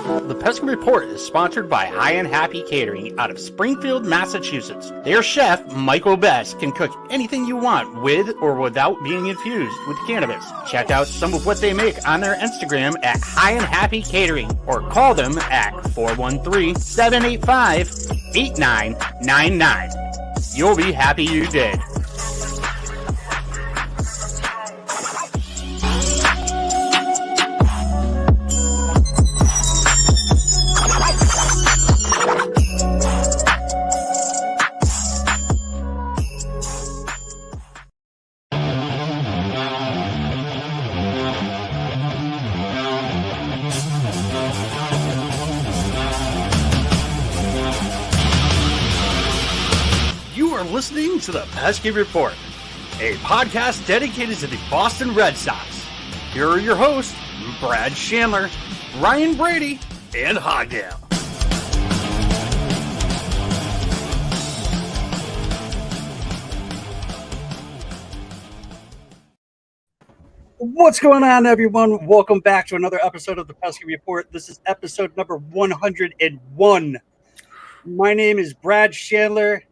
The Pesky Report is sponsored by High and Happy Catering out of Springfield, Massachusetts. Their chef, Michael Best, can cook anything you want with or without being infused with cannabis. Check out some of what they make on their Instagram at High and Happy Catering or call them at 413-785-8999. You'll be happy you did. Listening to the Pesky Report, a podcast dedicated to the Boston Red Sox. Here are your hosts, Brad Chandler, Ryan Brady, and Hogdale. What's going on, everyone? Welcome back to another episode of the Pesky Report. This is episode number 101. My name is Brad Chandler.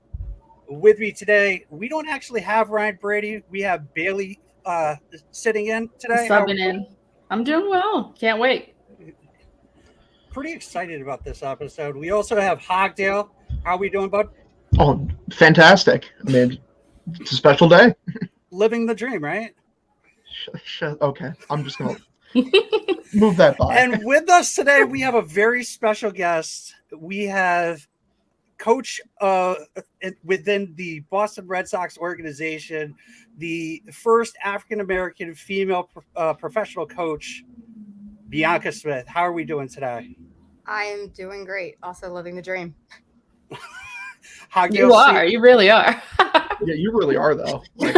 With me today, we don't actually have Ryan Brady. We have Bailey sitting in today. Subbing in. I'm doing well. Can't wait. Pretty excited about this episode. We also have Hogdale. How are we doing, bud? Oh, fantastic. I mean, it's a special day. Living the dream, right? Okay. I'm just going to move that by. And with us today, we have a very special guest. We have coach within the Boston Red Sox organization, the first African-American female professional coach, Bianca Smith. How are we doing today? I am doing great. Also living the dream. You are. You really are. Yeah, you really are, though. Like,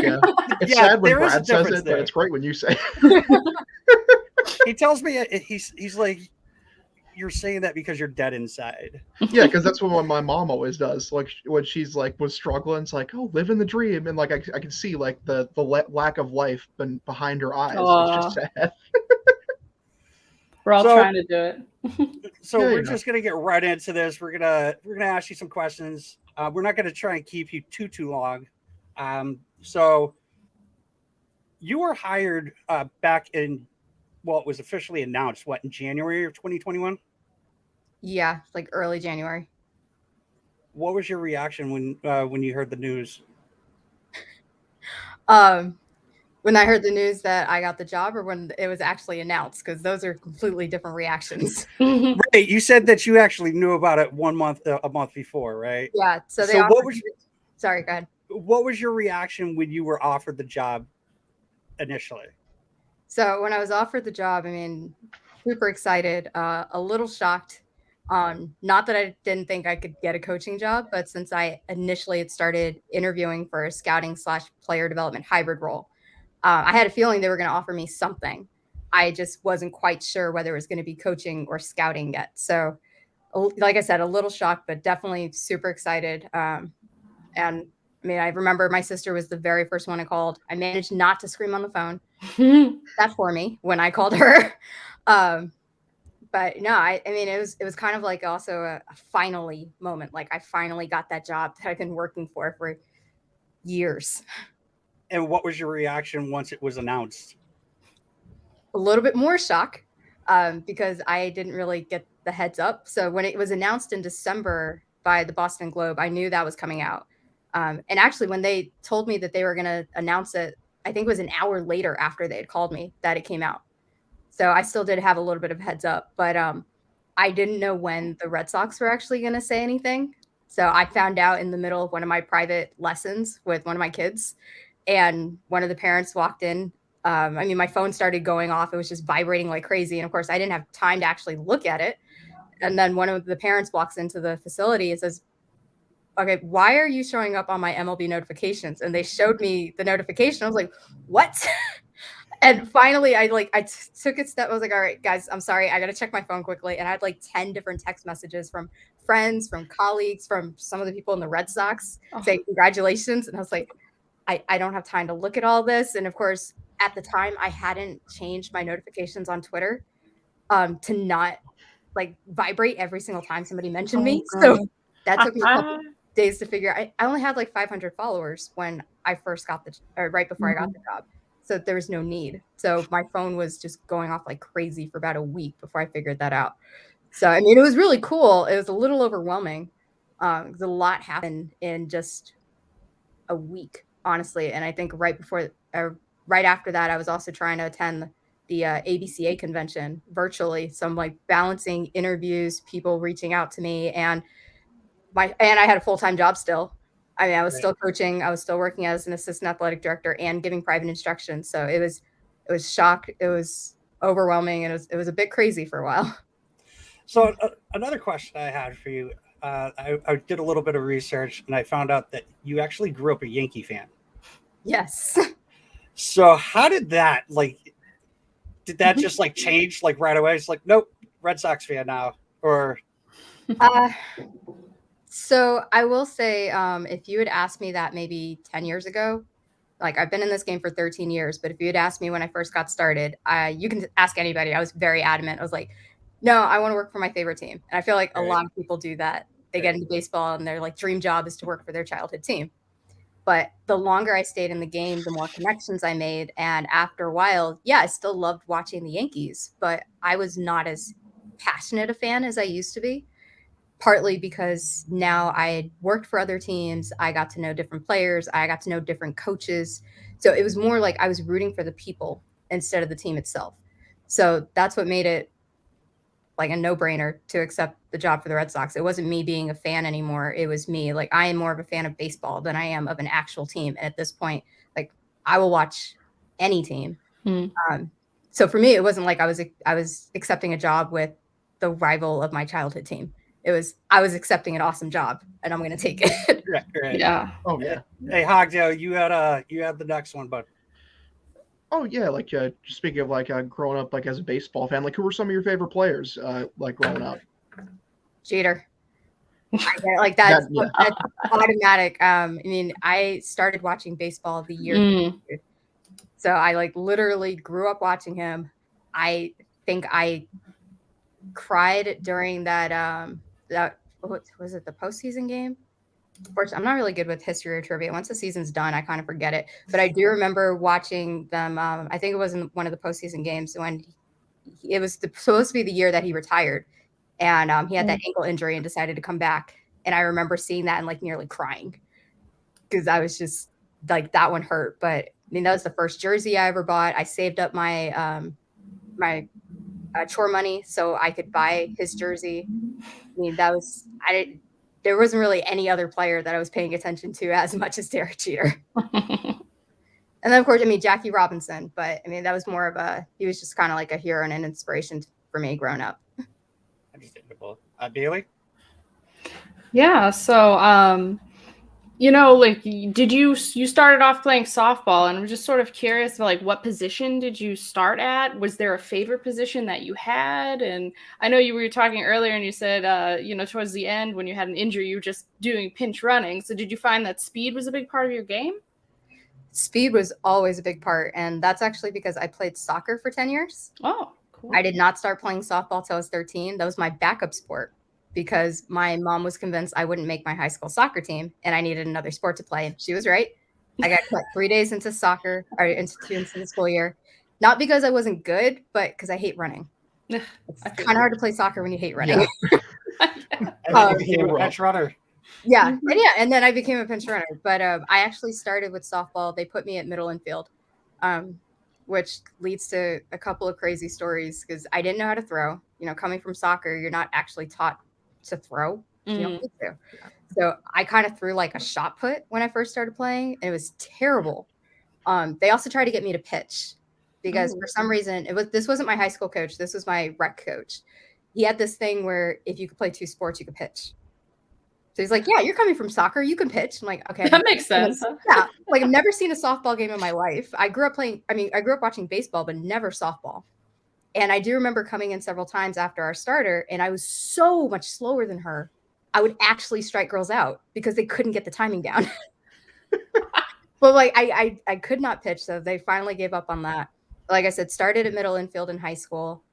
it's sad when Brad says it, but it's great when you say it. He tells me, he's like, you're saying that because you're dead inside. Yeah, because that's what my mom always does. Like when she's like was struggling, it's like, oh, living the dream, and like I can see like the lack of life behind her eyes. It's just sad. We're all trying to do it. So we're just gonna get right into this. We're gonna ask you some questions. We're not gonna try and keep you too long. So you were hired back in, well, it was officially announced, in January of 2021? Yeah, like early January. What was your reaction when you heard the news? When I heard the news that I got the job, or when it was actually announced, because those are completely different reactions. Right. You said that you actually knew about it a month before, right? Yeah. So sorry, go ahead. What was your reaction when you were offered the job initially? So when I was offered the job, I mean, super excited, a little shocked. Not that I didn't think I could get a coaching job, but since I initially had started interviewing for a scouting/player development hybrid role, I had a feeling they were going to offer me something. I just wasn't quite sure whether it was going to be coaching or scouting yet. So, like I said, a little shocked, but definitely super excited. And I mean, I remember my sister was the very first one I called. I managed not to scream on the phone. That for me when I called her. But no, I mean, it was kind of like also a finally moment. Like I finally got that job that I've been working for years. And what was your reaction once it was announced? A little bit more shock, because I didn't really get the heads up. So when it was announced in December by the Boston Globe, I knew that was coming out. And actually, when they told me that they were going to announce it, I think it was an hour later after they had called me that it came out. So I still did have a little bit of heads up, but I didn't know when the Red Sox were actually going to say anything. So I found out in the middle of one of my private lessons with one of my kids, and one of the parents walked in. I mean, my phone started going off. It was just vibrating like crazy. And of course, I didn't have time to actually look at it. And then one of the parents walks into the facility and says, okay, why are you showing up on my MLB notifications? And they showed me the notification. I was like, what? And finally, I took a step. I was like, all right, guys, I'm sorry. I got to check my phone quickly. And I had like 10 different text messages from friends, from colleagues, from some of the people in the Red Sox saying congratulations. And I was like, I don't have time to look at all this. And of course, at the time, I hadn't changed my notifications on Twitter to not like vibrate every single time somebody mentioned Oh, me. God. So that took me a couple days to figure out. I only had like 500 followers when I first got right before I got the job. So there was no need. So my phone was just going off like crazy for about a week before I figured that out. So, I mean, it was really cool. It was a little overwhelming. 'Cause a lot happened in just a week, honestly. And I think right after that, I was also trying to attend the ABCA convention virtually. So I'm like balancing interviews, people reaching out to me, and I had a full-time job still. I mean, I was still coaching, I was still working as an assistant athletic director and giving private instruction. So it was overwhelming, and it was a bit crazy for a while. So another question I had for you, I did a little bit of research and I found out that you actually grew up a Yankee fan. Yes. So how did that did that just like change like right away? It's like, nope, Red Sox fan now, or So I will say, if you had asked me that maybe 10 years ago, like I've been in this game for 13 years, but if you had asked me when I first got started, you can ask anybody. I was very adamant. I was like, no, I want to work for my favorite team. And I feel like a lot of people do that. They get into baseball and their like dream job is to work for their childhood team. But the longer I stayed in the game, the more connections I made. And after a while, yeah, I still loved watching the Yankees, but I was not as passionate a fan as I used to be. Partly because now I had worked for other teams, I got to know different players, I got to know different coaches. So it was more like I was rooting for the people instead of the team itself. So that's what made it like a no-brainer to accept the job for the Red Sox. It wasn't me being a fan anymore. It was me. Like I am more of a fan of baseball than I am of an actual team. And at this point, like I will watch any team. So for me, it wasn't like I was accepting a job with the rival of my childhood team. I was accepting an awesome job and I'm going to take it. right. Yeah. Oh yeah. Hey, Hogdale, you had the next one, bud. Oh yeah, like just speaking of like growing up like as a baseball fan, like who were some of your favorite players like growing up? Jeter. Like that's Yeah. automatic. I mean, I started watching baseball the year, so I like literally grew up watching him. I think I cried during that what was it, the postseason game? Of course, I'm not really good with history or trivia. Once the season's done, I kind of forget it. But I do remember watching them. I think it was in one of the postseason games when it was supposed to be the year that he retired, and he had that ankle injury and decided to come back. And I remember seeing that and like nearly crying because I was just like, that one hurt. But I mean, that was the first jersey I ever bought. I saved up my chore money so I could buy his jersey. I mean, there wasn't really any other player that I was paying attention to as much as Derek Jeter. And then, of course, I mean, Jackie Robinson. But, I mean, that was more of he was just kind of like a hero and an inspiration for me growing up. Understandable. Bailey? Yeah. So, you know, like, you started off playing softball, and I'm just sort of curious about like what position did you start at? Was there a favorite position that you had? And I know you were talking earlier and you said, you know, towards the end when you had an injury, you were just doing pinch running. So did you find that speed was a big part of your game? Speed was always a big part. And that's actually because I played soccer for 10 years. Oh, cool. I did not start playing softball till I was 13. That was my backup sport because my mom was convinced I wouldn't make my high school soccer team and I needed another sport to play. And she was right. I got cut 3 days into soccer or into the school year. Not because I wasn't good, but because I hate running. It's kind of hard to play soccer when you hate running. Yeah. And then you became a pinch runner. Yeah. And then I became a pinch runner. But I actually started with softball. They put me at middle infield, which leads to a couple of crazy stories because I didn't know how to throw. You know, coming from soccer, you're not actually taught to throw. You don't need to. So I kind of threw like a shot put when I first started playing, and it was terrible. They also tried to get me to pitch because for some reason this wasn't my high school coach. This was my rec coach. He had this thing where if you could play 2 sports, you could pitch. So he's like, yeah, you're coming from soccer. You can pitch. I'm like, okay. That makes sense. Yeah. Like I've never seen a softball game in my life. I grew up watching baseball, but never softball. And I do remember coming in several times after our starter, and I was so much slower than her. I would actually strike girls out because they couldn't get the timing down. But like I could not pitch, so they finally gave up on that. Like I said, started at middle infield in high school.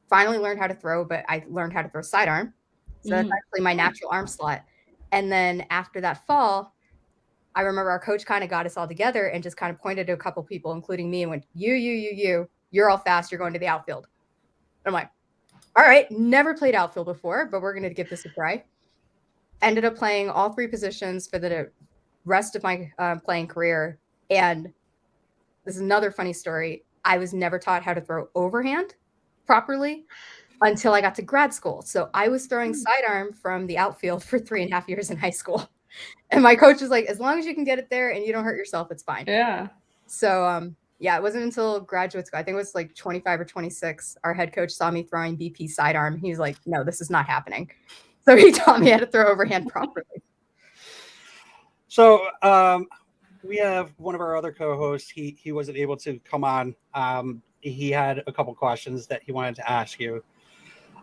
finally learned how to throw, but I learned how to throw sidearm. So that's actually my natural arm slot. And then after that fall, I remember our coach kind of got us all together and just kind of pointed to a couple people, including me, and went, you're all fast. You're going to the outfield. And I'm like, all right, never played outfield before, but we're going to give this a try. Ended up playing all 3 positions for the rest of my playing career. And this is another funny story. I was never taught how to throw overhand properly until I got to grad school. So I was throwing sidearm from the outfield for 3.5 years in high school. And my coach was like, as long as you can get it there and you don't hurt yourself, it's fine. Yeah. So, it wasn't until graduate school, I think it was like 25 or 26, our head coach saw me throwing BP sidearm. He was like, no, this is not happening. So he taught me how to throw overhand properly. So we have one of our other co-hosts. He wasn't able to come on. He had a couple questions that he wanted to ask you.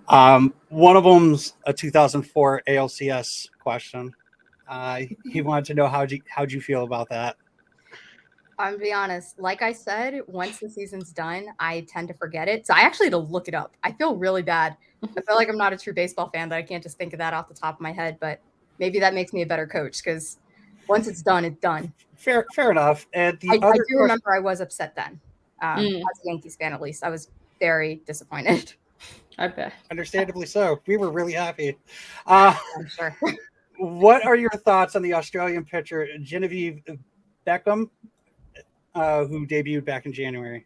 One of them's a 2004 ALCS question. He wanted to know how'd you feel about that? I'm gonna be honest. Like I said, once the season's done, I tend to forget it. So I actually had to look it up. I feel really bad. I feel like I'm not a true baseball fan, that I can't just think of that off the top of my head. But maybe that makes me a better coach, because once it's done, it's done. Fair enough. And I do remember I was upset then. As a Yankees fan, at least, I was very disappointed. I bet. Understandably so. We were really happy. I'm sure. What are your thoughts on the Australian pitcher Genevieve Beckham, who debuted back in January?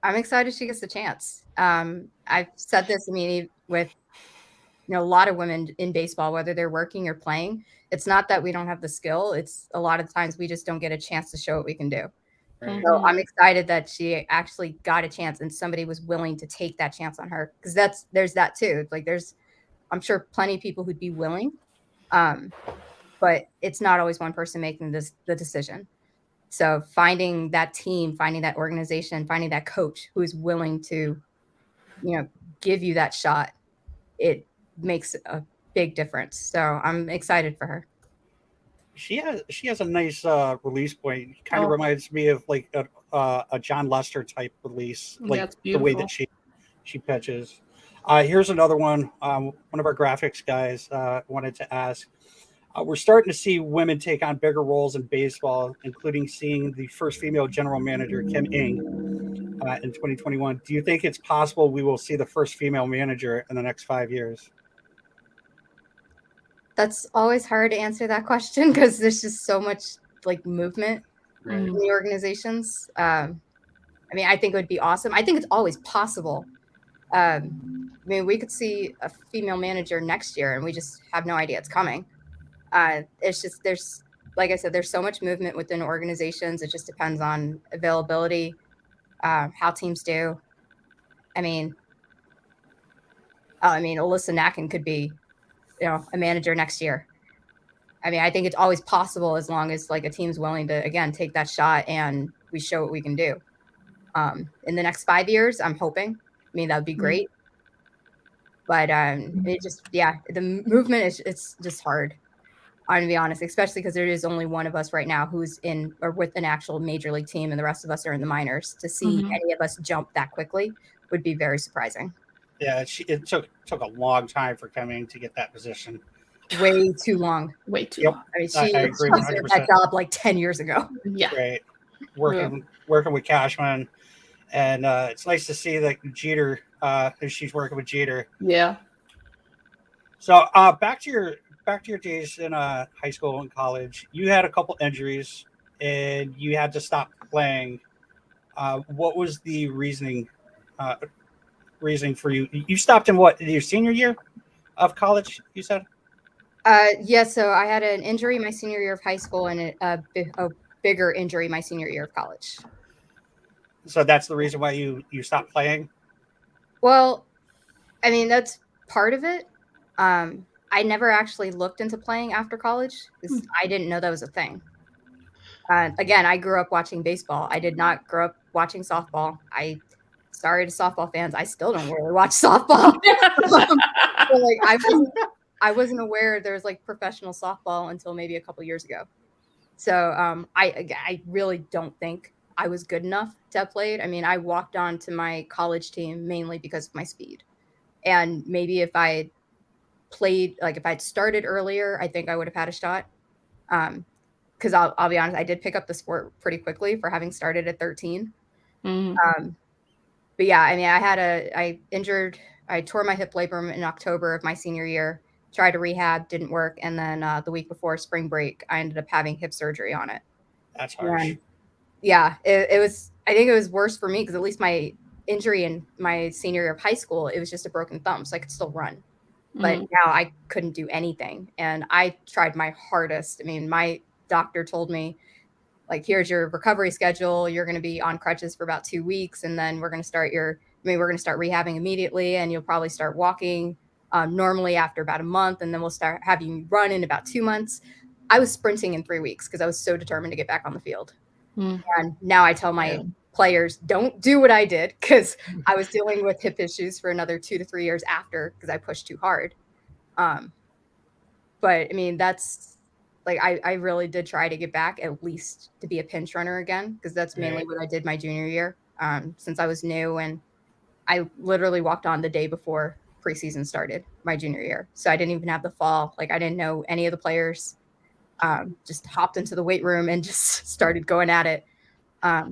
I'm excited she gets the chance. I've said this, with a lot of women in baseball, whether they're working or playing, it's not that we don't have the skill. It's a lot of times we just don't get a chance to show what we can do. Right. So I'm excited that she actually got a chance and somebody was willing to take that chance on her, because there's that too. Like I'm sure plenty of people who'd be willing, but it's not always one person making the decision. So finding that team, finding that organization, finding that coach who is willing to, give you that shot, it makes a big difference. So I'm excited for her. She has a nice release point. Kind of reminds me of like a John Lester type release, like the way that she pitches. Here's another one. One of our graphics guys wanted to ask. We're starting to see women take on bigger roles in baseball, including seeing the first female general manager, Kim Ng, in 2021. Do you think it's possible we will see the first female manager in the next 5 years? That's always hard to answer that question, because there's just so much movement in the organizations. I think it would be awesome. I think it's always possible. We could see a female manager next year and we just have no idea it's coming. It's just, like I said, there's so much movement within organizations. It just depends on availability, how teams do. Alyssa Nacken could be, a manager next year. I think it's always possible, as long as a team's willing to, again, take that shot and we show what we can do. In the next 5 years, I'm hoping. That would be great. But the movement it's just hard. I'm going to be honest, especially because there is only one of us right now who's in or with an actual major league team, and the rest of us are in the minors. To see any of us jump that quickly would be very surprising. Yeah, it took a long time for Kim to get that position. Way too long. Way too long. She agree 100%. that job 10 years ago. Yeah. Right. Working with Cashman, and it's nice to see that Jeter, she's working with Jeter. Yeah. So back to your days in high school and college. You had a couple injuries and you had to stop playing. What was the reasoning for you? You stopped in your senior year of college, you said? So I had an injury my senior year of high school and a bigger injury my senior year of college. So that's the reason why you stopped playing? Well, that's part of it. I never actually looked into playing after college because I didn't know that was a thing. Again, I grew up watching baseball. I did not grow up watching softball. Sorry to softball fans, I still don't really watch softball. I wasn't aware there was professional softball until maybe a couple years ago. So I really don't think I was good enough to have played. I walked on to my college team mainly because of my speed. And maybe if I played, like if I'd started earlier, I think I would have had a shot. Because I'll be honest, I did pick up the sport pretty quickly for having started at 13. Mm-hmm. But yeah, I mean, I tore my hip labrum in October of my senior year, tried to rehab, didn't work. And then the week before spring break, I ended up having hip surgery on it. That's harsh. And yeah, it was, I think it was worse for me because at least my injury in my senior year of high school, it was just a broken thumb. So I could still run. But now I couldn't do anything. And I tried my hardest. I mean, my doctor told me, like, here's your recovery schedule. You're going to be on crutches for about 2 weeks. And then we're going to start rehabbing immediately. And you'll probably start walking normally after about a month. And then we'll start having you run in about 2 months. I was sprinting in 3 weeks because I was so determined to get back on the field. And now I tell my players, don't do what I did, because I was dealing with hip issues for another 2 to 3 years after, because I pushed too hard. But I mean, that's like, I really did try to get back at least to be a pinch runner again, because that's mainly what I did my junior year, since I was new. And I literally walked on the day before preseason started my junior year. So I didn't even have the fall. Like, I didn't know any of the players. Just hopped into the weight room and just started going at it. But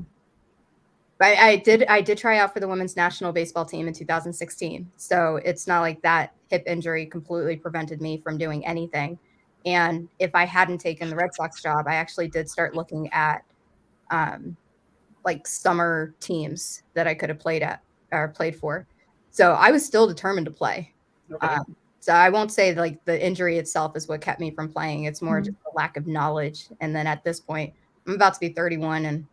I did try out for the women's national baseball team in 2016. So it's not like that hip injury completely prevented me from doing anything. And if I hadn't taken the Red Sox job, I actually did start looking at like summer teams that I could have played for. So I was still determined to play. Okay. So I won't say like the injury itself is what kept me from playing. It's more just a lack of knowledge. And then at this point, I'm about to be 31, and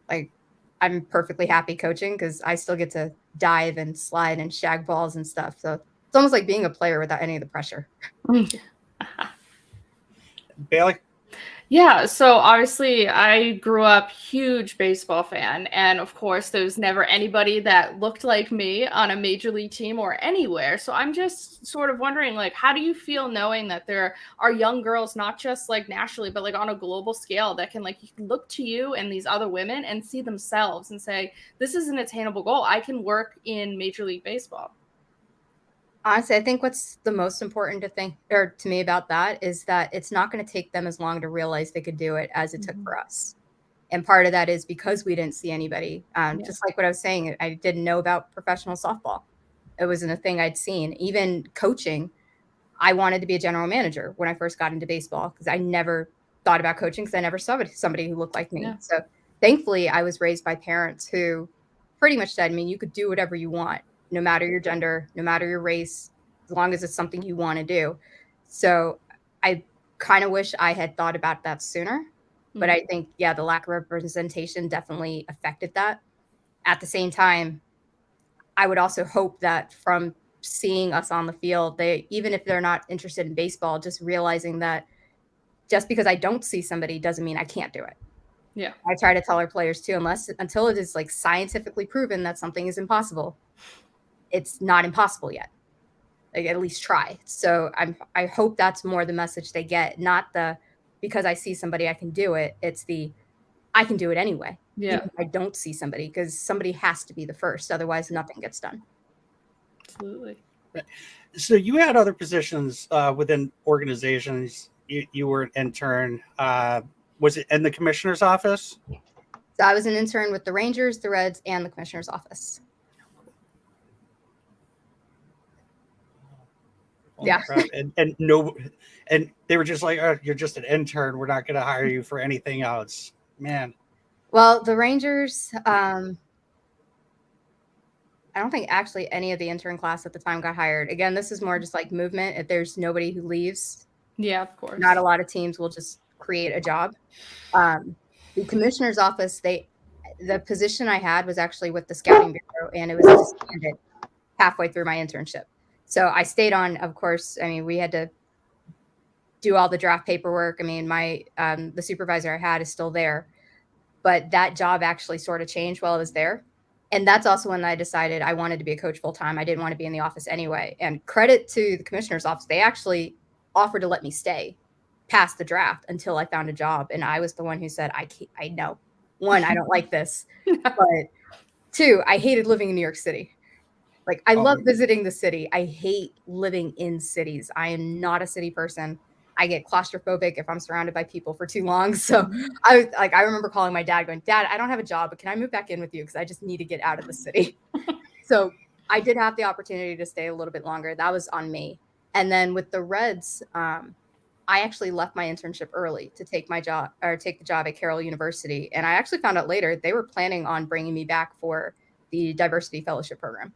like, I'm perfectly happy coaching because I still get to dive and slide and shag balls and stuff. So it's almost like being a player without any of the pressure. Bailey? Yeah, so obviously I grew up huge baseball fan, and of course there was never anybody that looked like me on a major league team or anywhere. So I'm just sort of wondering, like, how do you feel knowing that there are young girls, not just like nationally, but like on a global scale, that can like look to you and these other women and see themselves and say, this is an attainable goal. I can work in Major League Baseball. Honestly, I think what's the most important to me about that is that it's not going to take them as long to realize they could do it as it took for us. And part of that is because we didn't see anybody. Just like what I was saying, I didn't know about professional softball. It wasn't a thing I'd seen. Even coaching, I wanted to be a general manager when I first got into baseball, because I never thought about coaching because I never saw somebody who looked like me. Yeah. So thankfully, I was raised by parents who pretty much said, I mean, you could do whatever you want, no matter your gender, no matter your race, as long as it's something you want to do. So I kind of wish I had thought about that sooner. But I think, yeah, the lack of representation definitely affected that. At the same time, I would also hope that from seeing us on the field, even if they're not interested in baseball, just realizing that just because I don't see somebody doesn't mean I can't do it. Yeah. I try to tell our players too, until it is like scientifically proven that something is impossible, it's not impossible yet. Like, at least try. So I hope that's more the message they get, not the because I see somebody I can do it. It's the I can do it anyway. Yeah. Even if I don't see somebody, because somebody has to be the first, otherwise nothing gets done. Absolutely. So you had other positions within organizations. You were an intern. Was it in the commissioner's office? So I was an intern with the Rangers, the Reds, and the commissioner's office. Yeah. And they were just like, oh, you're just an intern. We're not going to hire you for anything else. Man. Well, the Rangers, I don't think actually any of the intern class at the time got hired. Again, this is more just like movement. If there's nobody who leaves, yeah, of course, not a lot of teams will just create a job. The commissioner's office, the position I had was actually with the scouting bureau, and it was disbanded halfway through my internship. So I stayed on, of course. I mean, we had to do all the draft paperwork. I mean, the supervisor I had is still there, but that job actually sort of changed while I was there. And that's also when I decided I wanted to be a coach full time. I didn't want to be in the office anyway. And credit to the commissioner's office, they actually offered to let me stay past the draft until I found a job. And I was the one who said, I know. One, I don't like this, but two, I hated living in New York City. Like, I love visiting the city. I hate living in cities. I am not a city person. I get claustrophobic if I'm surrounded by people for too long. So I remember calling my dad going, Dad, I don't have a job, but can I move back in with you? Because I just need to get out of the city. So I did have the opportunity to stay a little bit longer. That was on me. And then with the Reds, I actually left my internship early to take the job at Carroll University. And I actually found out later they were planning on bringing me back for the diversity fellowship program.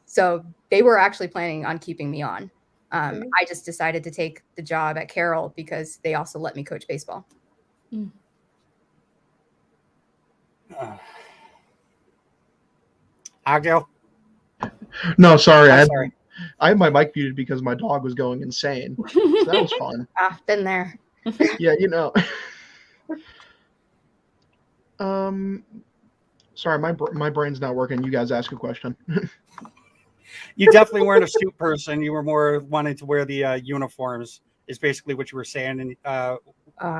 So they were actually planning on keeping me on. I just decided to take the job at Carroll because they also let me coach baseball. Agil? No, sorry. Sorry. I had my mic muted because my dog was going insane. So that was fun. Been there. Yeah, you know. Sorry, my brain's not working. You guys ask a question. You definitely weren't a suit person. You were more wanting to wear the uniforms, is basically what you were saying, and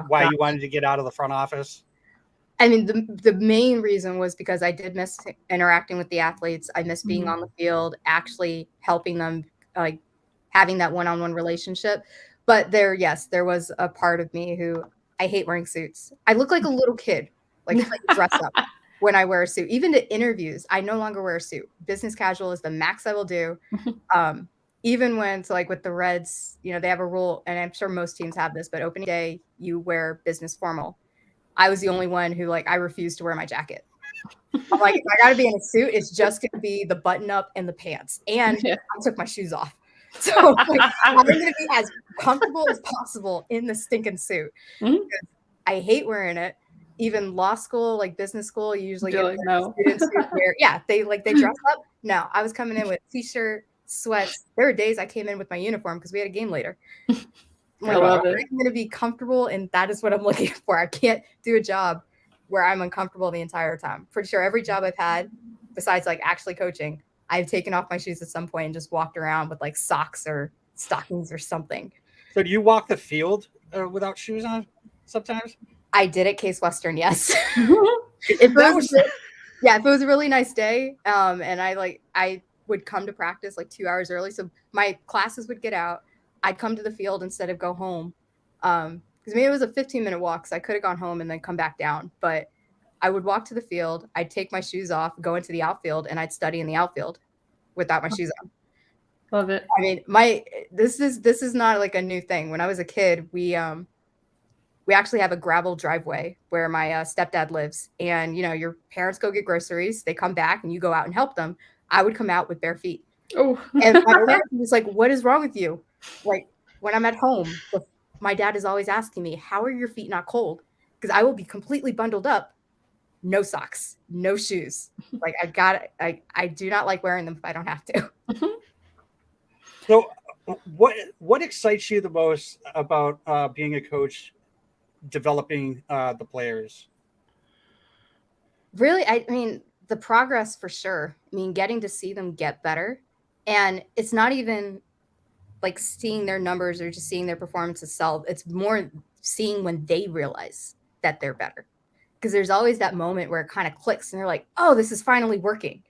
why you wanted to get out of the front office. I mean, the main reason was because I did miss interacting with the athletes. I miss being on the field, actually helping them, like having that one-on-one relationship. But there was a part of me who I hate wearing suits. I look like a little kid, like dress up when I wear a suit. Even to interviews, I no longer wear a suit. Business casual is the max I will do. Even when, so like with the Reds, you know, they have a rule, and I'm sure most teams have this, but opening day, you wear business formal. I was the only one who, like, I refused to wear my jacket. I'm like, if I got to be in a suit, it's just going to be the button up and the pants. And I took my shoes off. So like, I'm going to be as comfortable as possible in the stinking suit. I hate wearing it. Even law school, like business school, you usually get students who wear, they dress up. No, I was coming in with t-shirt, sweats. There were days I came in with my uniform because we had a game later. I love it. I'm going to be comfortable, and that is what I'm looking for. I can't do a job where I'm uncomfortable the entire time. Pretty sure every job I've had, besides like actually coaching, I've taken off my shoes at some point and just walked around with like socks or stockings or something. So do you walk the field without shoes on sometimes? I did at Case Western, yes. If it was a really nice day, and I would come to practice like 2 hours early, so my classes would get out. I'd come to the field instead of go home. Because maybe it was a 15-minute walk, so I could have gone home and then come back down. But I would walk to the field, I'd take my shoes off, go into the outfield, and I'd study in the outfield without my shoes on. Love it. I mean, this is not like a new thing. When I was a kid, we actually have a gravel driveway where my stepdad lives. And, you know, your parents go get groceries, they come back, and you go out and help them. I would come out with bare feet. Oh, and my parents was like, "What is wrong with you?" Like when I'm at home, my dad is always asking me, "How are your feet not cold?" Because I will be completely bundled up, no socks, no shoes. Like I do not like wearing them if I don't have to. So, what excites you the most about being a coach, developing the players? Really, I mean, the progress for sure. I mean, getting to see them get better, and it's not even like seeing their numbers or just seeing their performance itself. It's more seeing when they realize that they're better. Because there's always that moment where it kind of clicks and they're like, oh, this is finally working.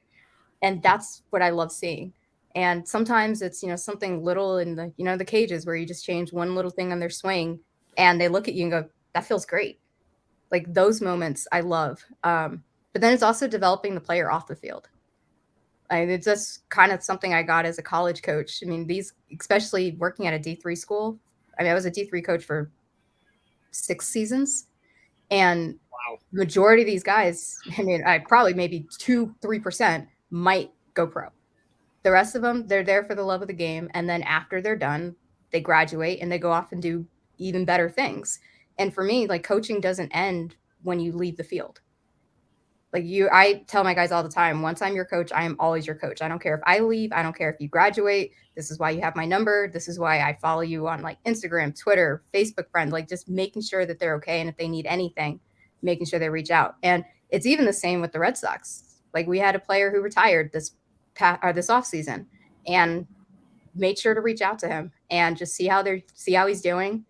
And that's what I love seeing. And sometimes it's, you know, something little in the, you know, the cages where you just change one little thing on their swing and they look at you and go, that feels great. Like those moments I love. But then it's also developing the player off the field. It's just kind of something I got as a college coach. I mean, especially working at a D3 school. I mean, I was a D3 coach for 6 seasons. And majority of these guys, I mean, I probably maybe 2-3% might go pro. The rest of them, they're there for the love of the game. And then after they're done, they graduate and they go off and do even better things. And for me, like coaching doesn't end when you leave the field. Like I tell my guys all the time, once I'm your coach, I am always your coach. I don't care if I leave. I don't care if you graduate. This is why you have my number. This is why I follow you on like Instagram, Twitter, Facebook friends, like just making sure that they're okay. And if they need anything, making sure they reach out. And it's even the same with the Red Sox. Like we had a player who retired this offseason and made sure to reach out to him and just see how he's doing.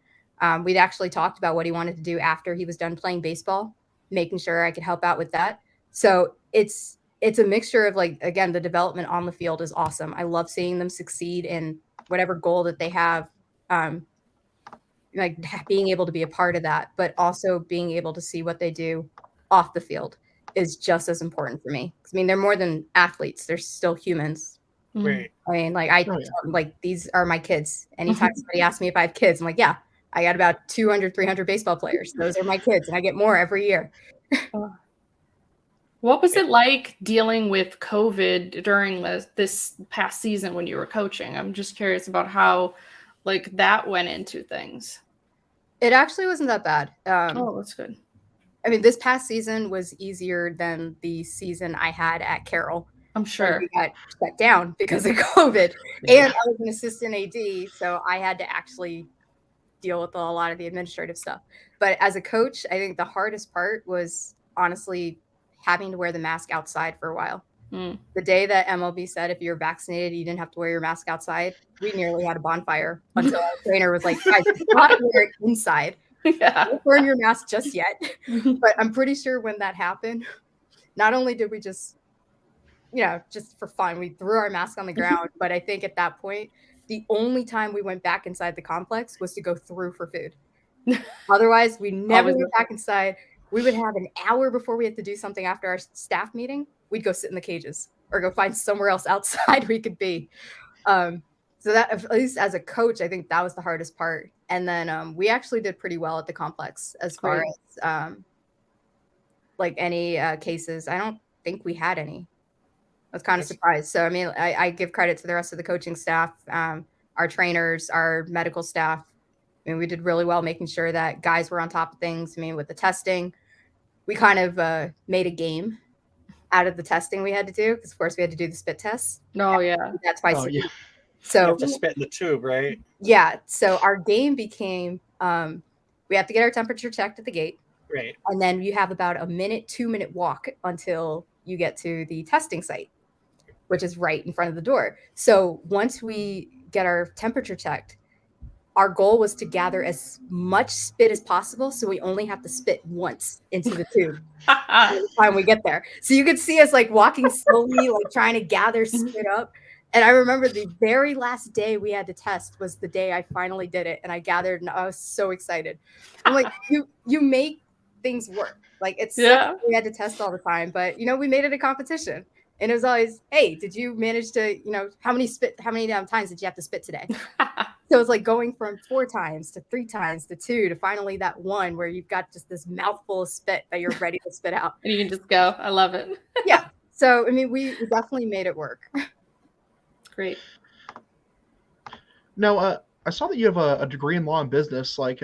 We'd actually talked about what he wanted to do after he was done playing baseball, making sure I could help out with that. So it's it's a mixture of like, again, the development on the field is awesome. I love seeing them succeed in whatever goal that they have. Like being able to be a part of that, but also being able to see what they do off the field is just as important for me. I mean, they're more than athletes; they're still humans. Right. I mean, like like these are my kids. Anytime somebody asks me if I have kids, I'm like, yeah, I got about 200, 300 baseball players. Those are my kids, and I get more every year. What was it like dealing with COVID during this past season when you were coaching? I'm just curious about how like that went into things. It actually wasn't that bad. Oh, that's good. I mean, this past season was easier than the season I had at Carroll. I'm sure. We got shut down because of COVID. And I was an assistant AD, so I had to actually deal with a lot of the administrative stuff. But as a coach, I think the hardest part was honestly having to wear the mask outside for a while. The day that MLB said if you're vaccinated, you didn't have to wear your mask outside, we nearly had a bonfire until our trainer was like, guys, you gotta wear it inside. Yeah. Don't wear your mask just yet. But I'm pretty sure when that happened, not only did we just, just for fun, we threw our mask on the ground, but I think at that point, the only time we went back inside the complex was to go through for food. Otherwise, we never went back inside. We would have an hour before we had to do something after our staff meeting. We'd go sit in the cages or go find somewhere else outside we could be. So that, at least as a coach, I think that was the hardest part. And then we actually did pretty well at the complex as far as like any cases. I don't think we had any. I was kind of surprised. So, I mean, I give credit to the rest of the coaching staff, our trainers, our medical staff. I mean, we did really well making sure that guys were on top of things. I mean, with the testing, we kind of made a game out of the testing we had to do because, of course, we had to do the spit tests. Oh, yeah. That's why. Oh, yeah. So you have to spit in the tube, right? Yeah. So our game became we have to get our temperature checked at the gate. Right. And then you have about a 2-minute walk until you get to the testing site, which is right in front of the door. So once we get our temperature checked, our goal was to gather as much spit as possible. So we only have to spit once into the tube by the time we get there. So you could see us like walking slowly, like trying to gather spit up. And I remember the very last day we had to test was the day I finally did it. And I gathered and I was so excited. I'm like, you make things work. Like it's we had to test all the time, but we made it a competition. And it was always, hey, did you manage to, how many times did you have to spit today? So it was like going from 4 times to 3 times to 2 to finally that one where you've got just this mouthful of spit that you're ready to spit out. And you can just go. I love it. Yeah. So, I mean, we definitely made it work. Great. Now, I saw that you have a degree in law and business. Like,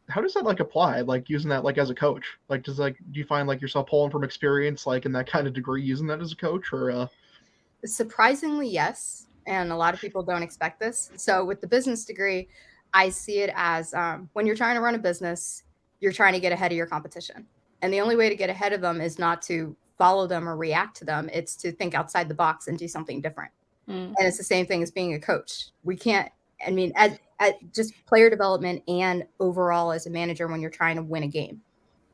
how does that like apply? Like using that like as a coach? Like, do you find like yourself pulling from experience like in that kind of degree using that as a coach or? Surprisingly, yes. And a lot of people don't expect this. So with the business degree, I see it as when you're trying to run a business, you're trying to get ahead of your competition. And the only way to get ahead of them is not to follow them or react to them. It's to think outside the box and do something different. And it's the same thing as being a coach. We can't, I mean, at just player development and overall as a manager when you're trying to win a game,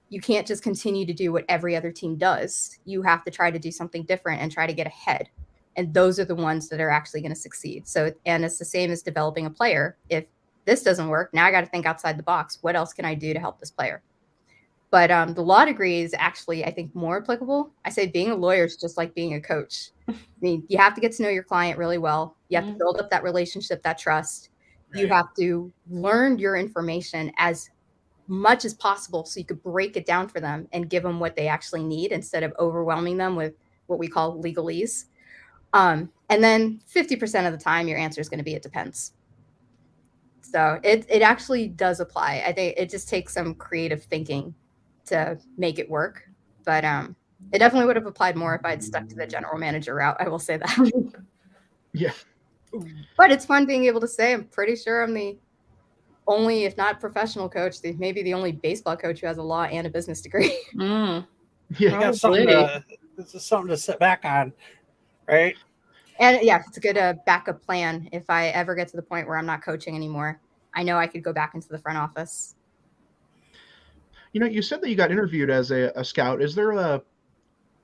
you can't just continue to do what every other team does. You have to try to do something different and try to get ahead. And those are the ones that are actually going to succeed. So, and it's the same as developing a player. If this doesn't work, now I got to think outside the box. What else can I do to help this player? But the law degree is actually, I think, more applicable. I say being a lawyer is just like being a coach. I mean, you have to get to know your client really well. You have to build up that relationship, that trust. Right. You have to learn your information as much as possible so you could break it down for them and give them what they actually need instead of overwhelming them with what we call legalese. And then 50% of the time, your answer is going to be, it depends. So it actually does apply. I think it just takes some creative thinking to make it work. But it definitely would have applied more if I'd stuck to the general manager route. I will say that. Yeah. But it's fun being able to say, I'm pretty sure I'm the only, if not professional coach, maybe the only baseball coach who has a law and a business degree. Yeah. This is something to sit back on. Right. And yeah, it's a good backup plan. If I ever get to the point where I'm not coaching anymore, I know I could go back into the front office. You said that you got interviewed as a scout. Is there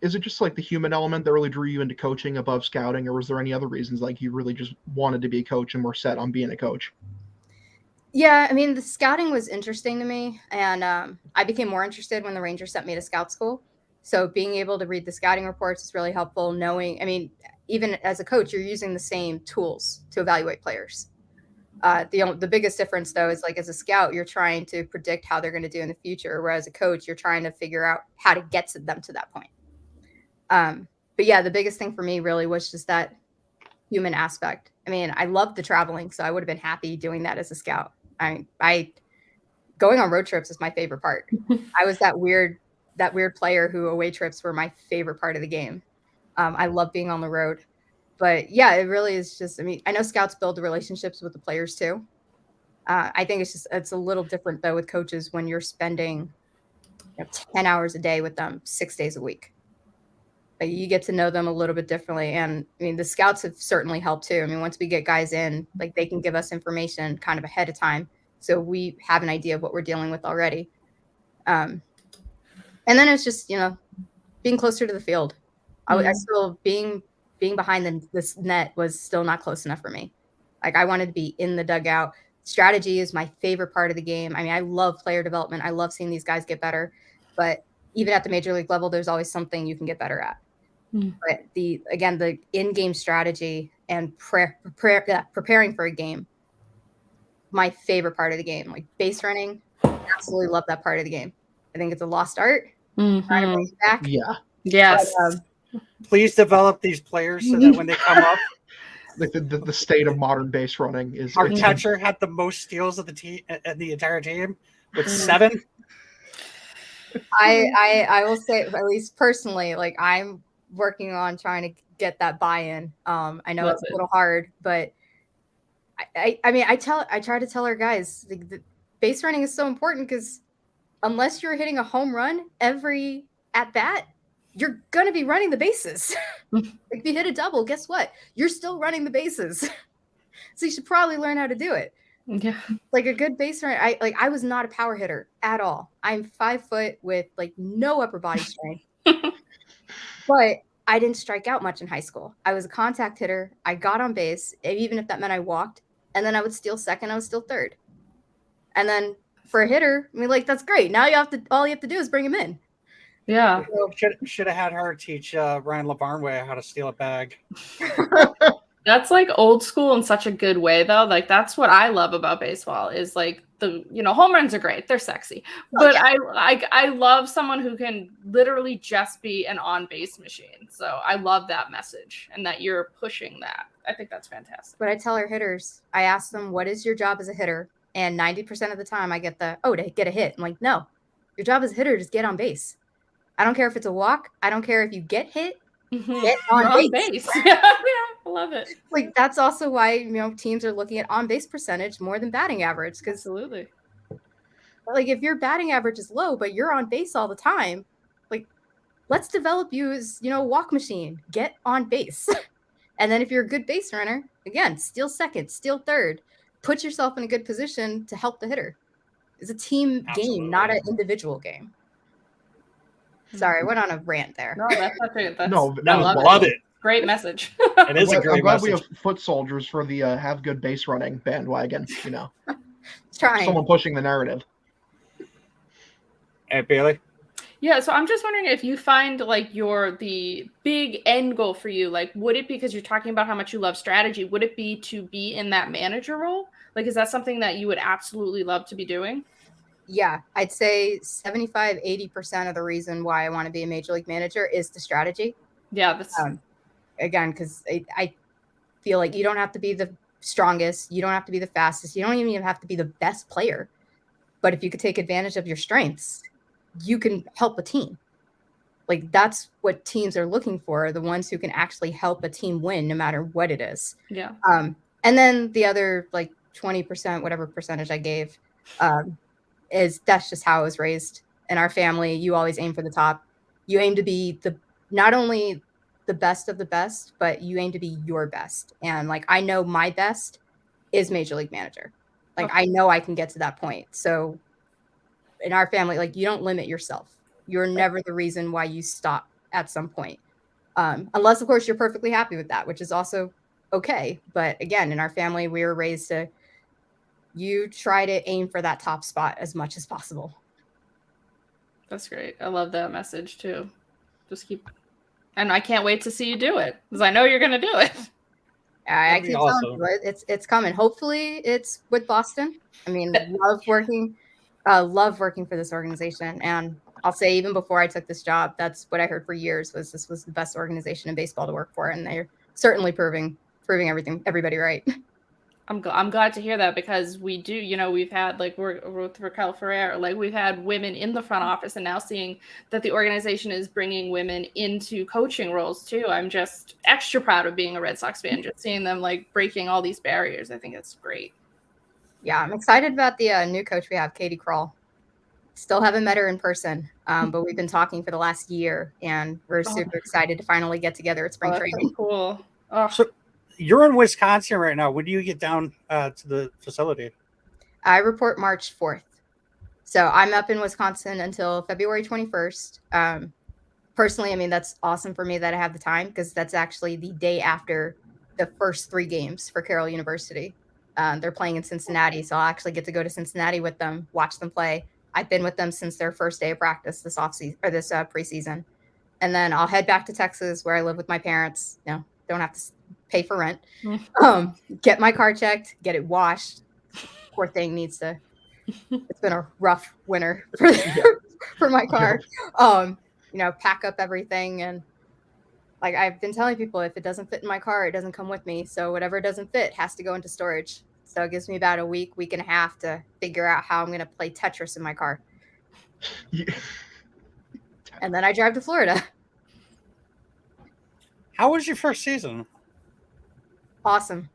is it just like the human element that really drew you into coaching above scouting, or was there any other reasons like you really just wanted to be a coach and were set on being a coach? Yeah, I mean, the scouting was interesting to me, and I became more interested when the Rangers sent me to scout school. So being able to read the scouting reports is really helpful. Knowing, I mean, even as a coach, you're using the same tools to evaluate players. The biggest difference, though, is like as a scout, you're trying to predict how they're going to do in the future, whereas a coach, you're trying to figure out how to get to them to that point. But yeah, the biggest thing for me really was just that human aspect. I mean, I loved the traveling, so I would have been happy doing that as a scout. I going on road trips is my favorite part. I was that weird player who away trips were my favorite part of the game. I love being on the road. But yeah, it really is just, I mean, I know scouts build the relationships with the players too. I think it's a little different though with coaches when you're spending 10 hours a day with them 6 days a week. Like, you get to know them a little bit differently. And I mean, the scouts have certainly helped too. I mean, once we get guys in, like they can give us information kind of ahead of time. So we have an idea of what we're dealing with already. And then it's just, being closer to the field. I still being behind this net was still not close enough for me. Like, I wanted to be in the dugout. Strategy is my favorite part of the game. I mean, I love player development. I love seeing these guys get better. But even at the major league level, there's always something you can get better at. But the in-game strategy and preparing for a game, my favorite part of the game. Like base running, absolutely love that part of the game. I think it's a lost art. Trying to bring it back. Yeah. Yes. But, Please develop these players so that when they come up, Like the state of modern base running is. our catcher had the most steals of the team, the entire team, with 7. I will say, at least personally, like I'm working on trying to get that buy-in. I know it's a little hard, but I mean, I try to tell our guys the base running is so important because unless you're hitting a home run every at bat, you're gonna be running the bases. Like if you hit a double, guess what? You're still running the bases. So you should probably learn how to do it. Yeah. Like a good base runner. I was not a power hitter at all. I'm 5 foot with like no upper body strength. But I didn't strike out much in high school. I was a contact hitter. I got on base, even if that meant I walked, and then I would steal second. I was still third. And then for a hitter, I mean, like that's great. Now all you have to do is bring him in. Yeah. Should have had her teach Ryan LaVarnway how to steal a bag. That's like old school in such a good way though. Like that's what I love about baseball is like home runs are great. They're sexy. But I love someone who can literally just be an on-base machine. So I love that message and that you're pushing that. I think that's fantastic. But I tell our hitters, I ask them, what is your job as a hitter? And 90% of the time I get to get a hit. I'm like, no, your job as a hitter is get on base. I don't care if it's a walk. I don't care if you get hit. Get on base. Yeah, I love it. Like that's also why teams are looking at on base percentage more than batting average. Because absolutely, like if your batting average is low, but you're on base all the time, like let's develop you as a walk machine. Get on base, and then if you're a good base runner, again, steal second, steal third, put yourself in a good position to help the hitter. It's a team game, not an individual game. Sorry, I went on a rant there. No, that's not great. I love it. Great message. It is a great I'm glad message. we have foot soldiers for the have good base running bandwagon. Trying. Someone pushing the narrative. Hey, Bailey. Yeah, so I'm just wondering if you find like the big end goal for you, like would it be because you're talking about how much you love strategy? Would it be to be in that manager role? Like, is that something that you would absolutely love to be doing? Yeah, I'd say 75-80% of the reason why I want to be a major league manager is the strategy. Yeah, that's again, because I feel like you don't have to be the strongest, you don't have to be the fastest, you don't even have to be the best player. But if you could take advantage of your strengths, you can help a team. Like that's what teams are looking for, the ones who can actually help a team win no matter what it is. Yeah. And then the other like 20%, whatever percentage I gave, that's just how I was raised in our family. You always aim for the top. You aim to be not only the best of the best, but you aim to be your best. And like, I know my best is major league manager. Like, I know I can get to that point. So in our family, like you don't limit yourself. You're never the reason why you stop at some point. Unless, of course, you're perfectly happy with that, which is also okay. But again, in our family, we were raised to, you try to aim for that top spot as much as possible. That's great. I love that message too. Just keep, and I can't wait to see you do it because I know you're going to do it. I keep telling you, it's coming. Hopefully it's with Boston. I mean, love working for this organization. And I'll say, even before I took this job, that's what I heard for years, was this was the best organization in baseball to work for. And they're certainly proving everybody right. I'm glad to hear that, because we do, you know, we've had, like, we're with Raquel Ferrer, like, we've had women in the front office, and now seeing that the organization is bringing women into coaching roles too. I'm just extra proud of being a Red Sox fan, just seeing them like breaking all these barriers. I think it's great. Yeah, I'm excited about the new coach we have, Katie Kroll. Still haven't met her in person, but we've been talking for the last year, and we're super excited to finally get together at spring training. So cool. Oh. So you're in Wisconsin right now. When do you get down to the facility? I report March 4th. So I'm up in Wisconsin until February 21st. Personally, I mean, that's awesome for me that I have the time, because that's actually the day after the first 3 games for Carroll University. They're playing in Cincinnati, so I'll actually get to go to Cincinnati with them, watch them play. I've been with them since their first day of practice this offseason, or this preseason. And then I'll head back to Texas, where I live with my parents. You know, don't have to pay for rent. Get my car checked, get it washed. Poor thing needs to. It's been a rough winter for my car. You know, pack up everything, and like I've been telling people, if it doesn't fit in my car, it doesn't come with me. So whatever doesn't fit has to go into storage. So it gives me about a week and a half to figure out how I'm going to play Tetris in my car. Yeah. And then I drive to Florida. How was your first season? Awesome.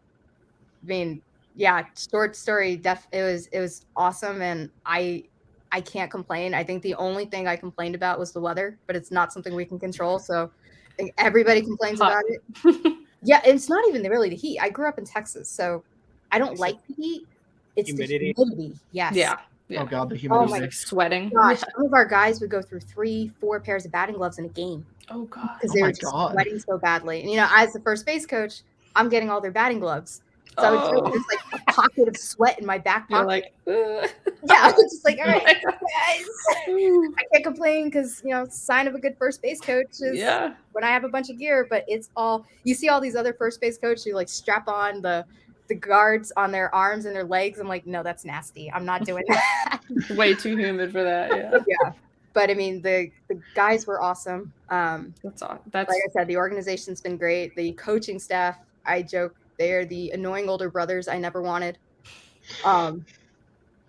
I mean, yeah, short story. It was awesome, and I can't complain. I think the only thing I complained about was the weather, but it's not something we can control. So I think everybody complains about it. Yeah, it's not even really the heat. I grew up in Texas, so I don't like the heat. It's humidity. the humidity. Yes. Yeah. Oh God, the humidity. Oh my like sweating. gosh, some of our guys would go through 3-4 pairs of batting gloves in a game. Oh God. Because they were just sweating so badly. And you know, as the first base coach, I'm getting all their batting gloves. So I would just like a pocket of sweat in my back pocket. You're like, yeah, I was just like, all right, guys. I can't complain, because, you know, sign of a good first base coach is when I have a bunch of gear. But it's all, you see all these other first base coaches who like strap on the guards on their arms and their legs. I'm like, no, that's nasty. I'm not doing that. Way too humid for that. Yeah. Yeah. But I mean, the guys were awesome. That's awesome. That's, like I said, the organization's been great. The coaching staff, I joke, they are the annoying older brothers I never wanted.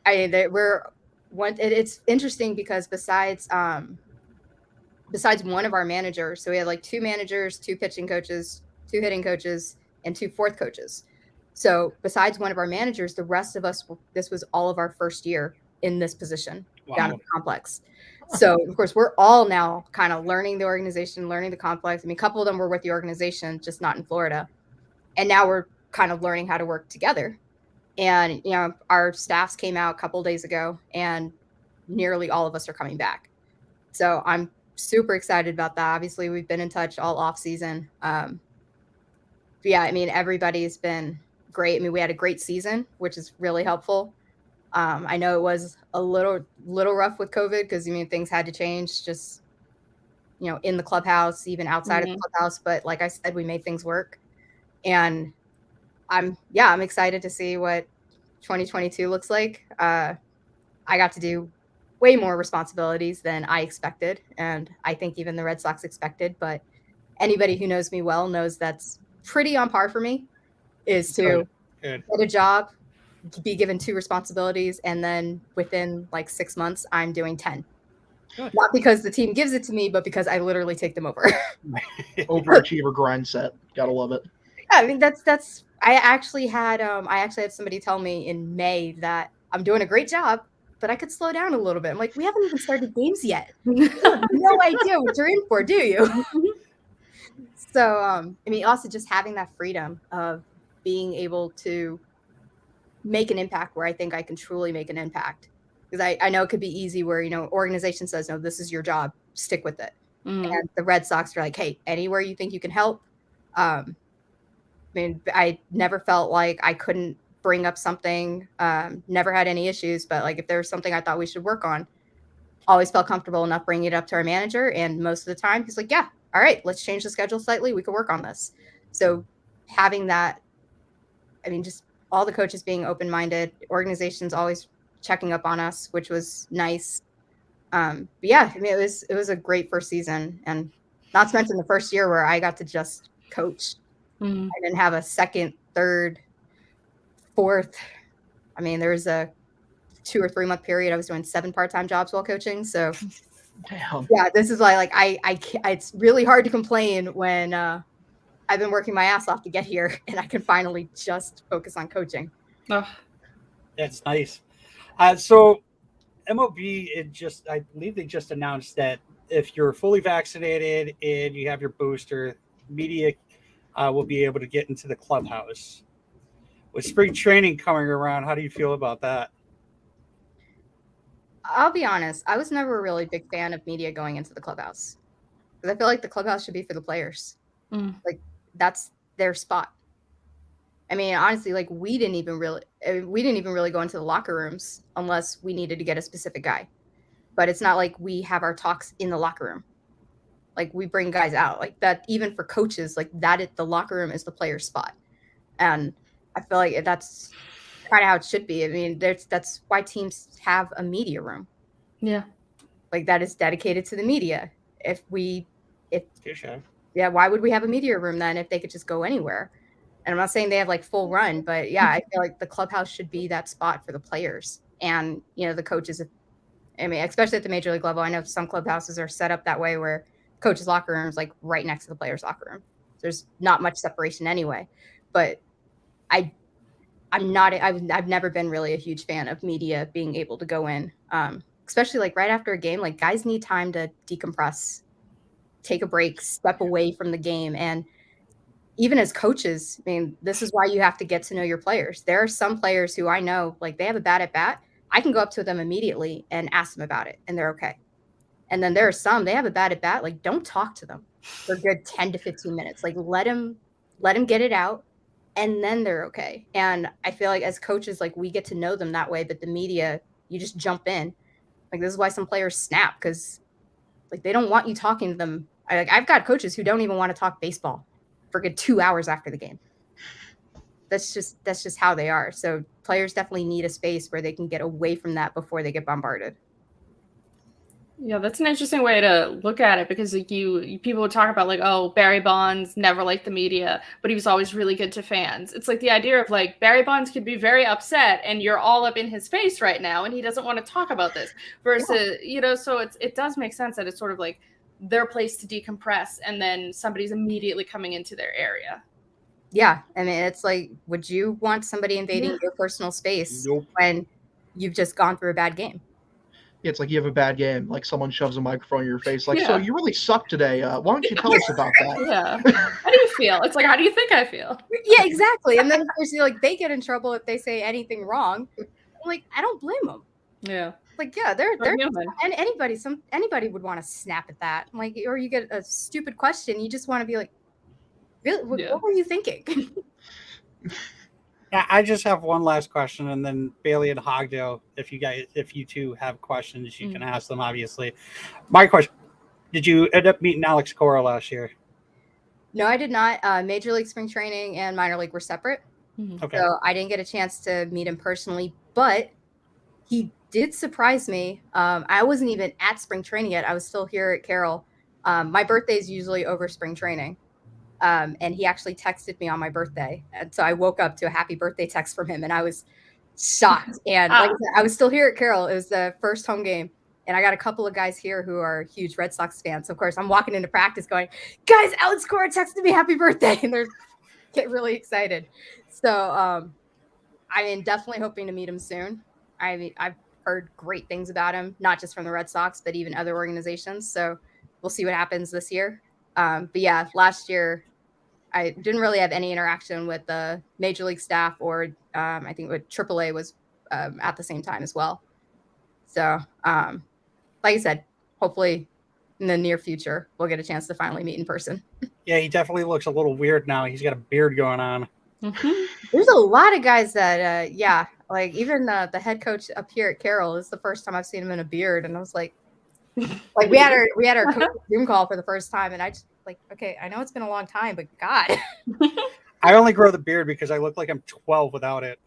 It's interesting because besides one of our managers, so we had like 2 managers, 2 pitching coaches, 2 hitting coaches, and 2 fourth coaches. So besides one of our managers, the rest of us, this was all of our first year in this position down at the complex. So of course we're all now kind of learning the organization, learning the complex. I mean, a couple of them were with the organization, just not in Florida. And now we're kind of learning how to work together. And, you know, our staffs came out a couple of days ago, and nearly all of us are coming back. So I'm super excited about that. Obviously, we've been in touch all off season. But yeah, I mean, everybody's been great. I mean, we had a great season, which is really helpful. I know it was a little rough with COVID, because, I mean, things had to change just, you know, in the clubhouse, even outside of the clubhouse. But like I said, we made things work. And I'm excited to see what 2022 looks like. I got to do way more responsibilities than I expected, and I think even the Red Sox expected. But anybody who knows me well knows that's pretty on par for me, is to get a job, be given 2 responsibilities, and then within like 6 months, I'm doing 10. Good. Not because the team gives it to me, but because I literally take them over. Overachiever grind set. Gotta love it. I mean, that's. I actually had somebody tell me in May that I'm doing a great job, but I could slow down a little bit. I'm like, we haven't even started games yet. You have no idea what you're in for, do you? So, I mean, also just having that freedom of being able to make an impact where I think I can truly make an impact. Because I know it could be easy where, you know, organization says, no, this is your job, stick with it. And the Red Sox are like, hey, anywhere you think you can help. I mean, I never felt like I couldn't bring up something, never had any issues, but like if there was something I thought we should work on, always felt comfortable enough bringing it up to our manager. And most of the time he's like, yeah, all right, let's change the schedule slightly. We could work on this. So having that, I mean, just all the coaches being open-minded, organizations always checking up on us, which was nice. But yeah, I mean, it was a great first season, and not to mention the first year where I got to just coach. I didn't have a second, third, fourth. I mean, there was a 2 or 3 month period I was doing 7 part-time jobs while coaching. So Damn. yeah, this is why like I can't, it's really hard to complain when I've been working my ass off to get here and I can finally just focus on coaching. Oh. That's nice. So MLB, I believe they just announced that if you're fully vaccinated and you have your booster, media will be able to get into the clubhouse. With spring training coming around, how do you feel about that? I'll be honest, I was never a really big fan of media going into the clubhouse because I feel like the clubhouse should be for the players. Like that's their spot. I mean, honestly, like we didn't even really go into the locker rooms unless we needed to get a specific guy. But it's not like we have our talks in the locker room. Like we bring guys out like that. Even for coaches, like that, the locker room is the player spot, and I feel like that's kind of how it should be. I mean, that's why teams have a media room. Yeah, like that is dedicated to the media. Sure. Yeah, why would we have a media room then if they could just go anywhere? And I'm not saying they have like full run, but yeah, I feel like the clubhouse should be that spot for the players and, you know, the coaches. I mean, especially at the major league level, I know some clubhouses are set up that way where coaches' locker room is like right next to the players' locker room. There's not much separation anyway. But I've never been really a huge fan of media being able to go in, especially like right after a game. Like guys need time to decompress, take a break, step away from the game. And even as coaches, I mean, this is why you have to get to know your players. There are some players who I know, like they have a bad at bat. I can go up to them immediately and ask them about it and they're okay. And then there are some, they have a bad at bat. Like don't talk to them for a good 10 to 15 minutes. Like let them get it out and then they're okay. And I feel like as coaches, like we get to know them that way, but the media, you just jump in. Like this is why some players snap because like they don't want you talking to them. I've got coaches who don't even want to talk baseball for a good 2 hours after the game. That's just how they are. So players definitely need a space where they can get away from that before they get bombarded. Yeah, that's an interesting way to look at it because like people would talk about like, oh, Barry Bonds never liked the media, but he was always really good to fans. It's like the idea of like Barry Bonds could be very upset and you're all up in his face right now and he doesn't want to talk about this versus, you know, so it does make sense that it's sort of like their place to decompress and then somebody's immediately coming into their area. Yeah. I mean, it's like, would you want somebody invading your personal space when you've just gone through a bad game? It's like you have a bad game, like someone shoves a microphone in your face, like, so you really suck today. Why don't you tell us about that? Yeah. How do you feel? It's like, how do you think I feel? Yeah, exactly. And then of course, like they get in trouble if they say anything wrong. I'm like, I don't blame them. Yeah. Like, yeah, they're human. And anybody would want to snap at that. Like, or you get a stupid question, you just want to be like, really? What were you thinking? Yeah, I just have one last question, and then Bailey and Hogdale, if you two have questions, you can ask them. Obviously, my question: did you end up meeting Alex Cora last year? No, I did not. Major League spring training and minor league were separate, Okay. so I didn't get a chance to meet him personally. But he did surprise me. I wasn't even at spring training yet. I was still here at Carroll. My birthday is usually over spring training. And he actually texted me on my birthday. And so I woke up to a happy birthday text from him and I was shocked. And like I said, I was still here at Carroll. It was the first home game. And I got a couple of guys here who are huge Red Sox fans. So of course, I'm walking into practice going, guys, Alex Cora texted me happy birthday. And they're getting really excited. So, I mean, definitely hoping to meet him soon. I mean, I've heard great things about him, not just from the Red Sox, but even other organizations. So we'll see what happens this year. But yeah, last year, I didn't really have any interaction with the major league staff or I think with AAA was at the same time as well. So, like I said, hopefully in the near future, we'll get a chance to finally meet in person. Yeah, he definitely looks a little weird now. He's got a beard going on. There's a lot of guys that, like even the head coach up here at Carroll is the first time I've seen him in a beard, and I was like we had our coach Zoom call for the first time, and I just like, okay, I know it's been a long time, but God, I only grow the beard because I look like I'm 12 without it.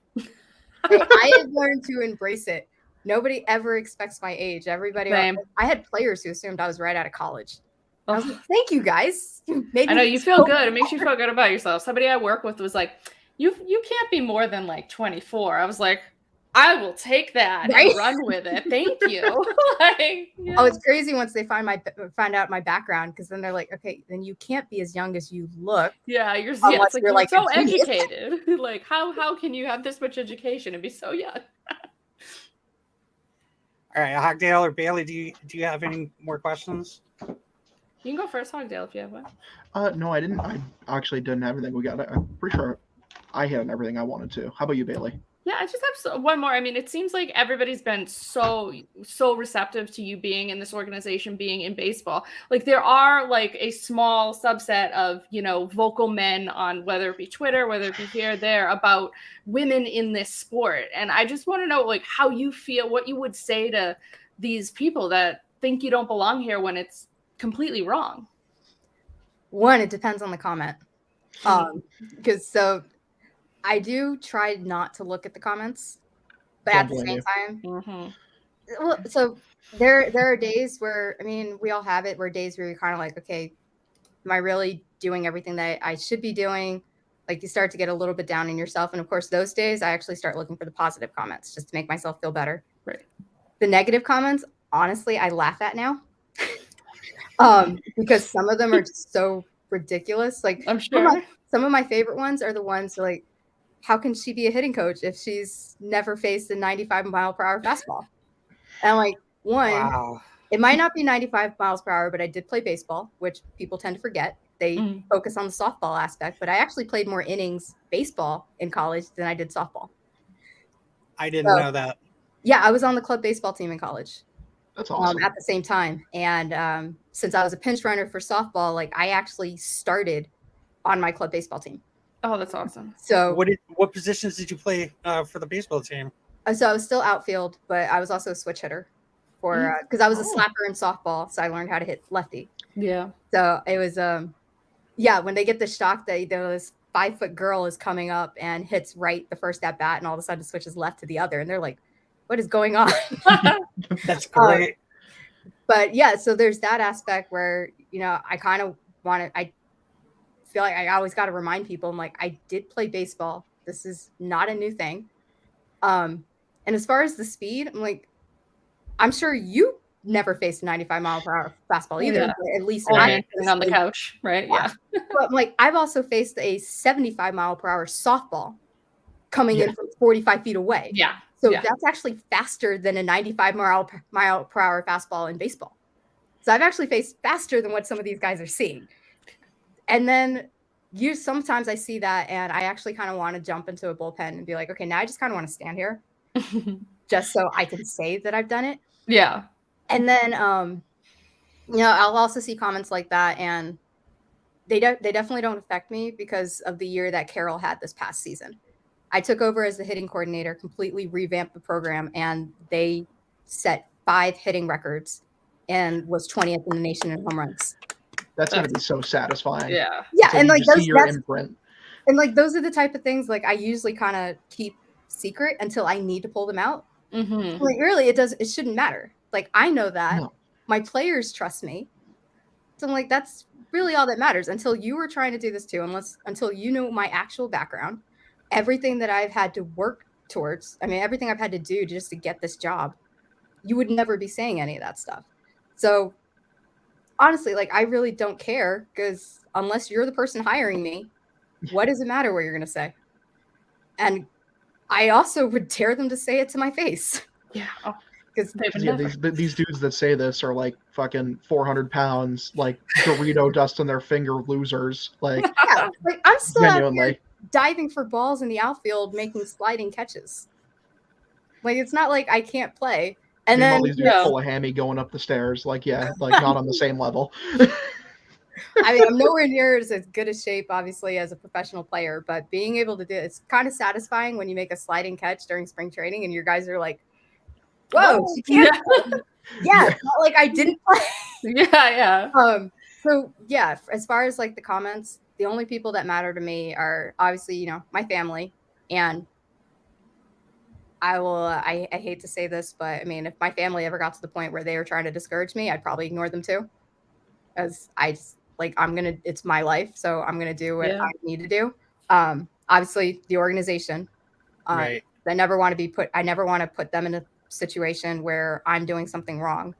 I had learned to embrace it. Nobody ever expects my age. Everybody, I had players who assumed I was right out of college. I was like, thank you guys. I know you feel good. It makes you feel good about yourself. Somebody I work with was like, you can't be more than like 24. I was like, I will take that and run with it. Thank you. Like, yeah. Oh, it's crazy once they find out my background, because then they're like, okay, then you can't be as young as you look. Yeah, it's like you're so educated. Like, how can you have this much education and be so young? All right, Hogdale or Bailey, do you have any more questions? You can go first, Hogdale, if you have one. No, I didn't. I actually didn't have everything we got. I'm pretty sure I had everything I wanted to. How about you, Bailey? Yeah, I just have one more. I mean, it seems like everybody's been so receptive to you being in this organization, being in baseball. Like, there are like a small subset of, vocal men on whether it be Twitter, whether it be here, there, about women in this sport. And I just want to know, like, how you feel, what you would say to these people that think you don't belong here when it's completely wrong. One, it depends on the comment. Because I do try not to look at the comments, but at the same time, well, so there are days where, I mean, we all have it, where days where you're kind of like, okay, am I really doing everything that I should be doing? Like, you start to get a little bit down in yourself. And of course, those days I actually start looking for the positive comments just to make myself feel better. Right. The negative comments, honestly, I laugh at now. Because some of them are just so ridiculous. Like, I'm sure some of my favorite ones are the ones like, how can she be a hitting coach if she's never faced a 95-mile-per-hour fastball? And like, wow. It might not be 95 miles per hour, but I did play baseball, which people tend to forget. They focus on the softball aspect, but I actually played more innings baseball in college than I did softball. I didn't know that. Yeah, I was on the club baseball team in college. That's awesome. At the same time. And since I was a pinch runner for softball, like, I actually started on my club baseball team. Oh, that's awesome. So what positions did you play for the baseball team? So I was still outfield, but I was also a switch hitter because I was a slapper in softball. So I learned how to hit lefty. Yeah. So it was, when they get the shock that this 5-foot girl is coming up and hits right the first at bat, and all of a sudden switches left to the other. And they're like, what is going on? That's great. But yeah, so there's that aspect where, I kind of I feel like I always got to remind people, I'm like, I did play baseball. This is not a new thing. And as far as the speed, I'm like, I'm sure you never faced a 95-mile-per-hour fastball either. At least sitting on the couch, right? Yeah. But I'm like, I've also faced a 75-mile-per-hour softball coming in from 45 feet away. Yeah. So that's actually faster than a 95-mile-per-hour fastball in baseball. So I've actually faced faster than what some of these guys are seeing. And then sometimes I see that, and I actually kind of want to jump into a bullpen and be like, okay, now I just kind of want to stand here just so I can say that I've done it. Yeah. And then, I'll also see comments like that, and they definitely don't affect me because of the year that Carroll had this past season. I took over as the hitting coordinator, completely revamped the program, and they set 5 hitting records and was 20th in the nation in home runs. That's going to be so satisfying. Yeah. Yeah. So and like see your imprint. And like, those are the type of things like I usually kind of keep secret until I need to pull them out. Mm-hmm. Like, really, it shouldn't matter. Like, I know that my players trust me. So I'm like, that's really all that matters until you were trying to do this too, until you know my actual background, everything that I've had to work towards. I mean, everything I've had to do just to get this job, you would never be saying any of that stuff. So honestly, like, I really don't care, because unless you're the person hiring me, what does it matter what you're going to say? And I also would dare them to say it to my face. Yeah. Because these dudes that say this are like fucking 400 pounds, like Dorito dust on their finger losers. Like, like, I'm still genuinely out here diving for balls in the outfield, making sliding catches. Like, it's not like I can't play. And Meanwhile, then these dudes pull a hammy going up the stairs. Like, yeah, like not on the same level. I mean, I'm nowhere near as good a shape, obviously, as a professional player, but being able to do it's kind of satisfying when you make a sliding catch during spring training and your guys are like, whoa, she can't. Yeah, it's not like I didn't play. Yeah. So yeah, as far as like the comments, the only people that matter to me are obviously, you know, my family. And I hate to say this, but I mean, if my family ever got to the point where they were trying to discourage me, I'd probably ignore them too. As I just like, it's my life. So I'm going to do what I need to do. Obviously the organization, Right. I never want to put them in a situation where I'm doing something wrong.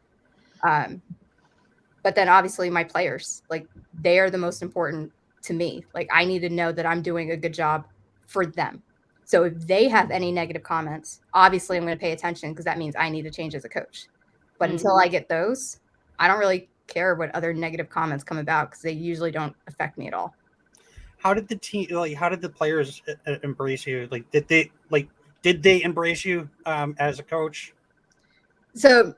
But then obviously my players, like they are the most important to me. Like I need to know that I'm doing a good job for them. So if they have any negative comments, obviously I'm going to pay attention because that means I need to change as a coach. But until I get those, I don't really care what other negative comments come about because they usually don't affect me at all. How did the team, like, how did the players embrace you? Like, did they embrace you as a coach? So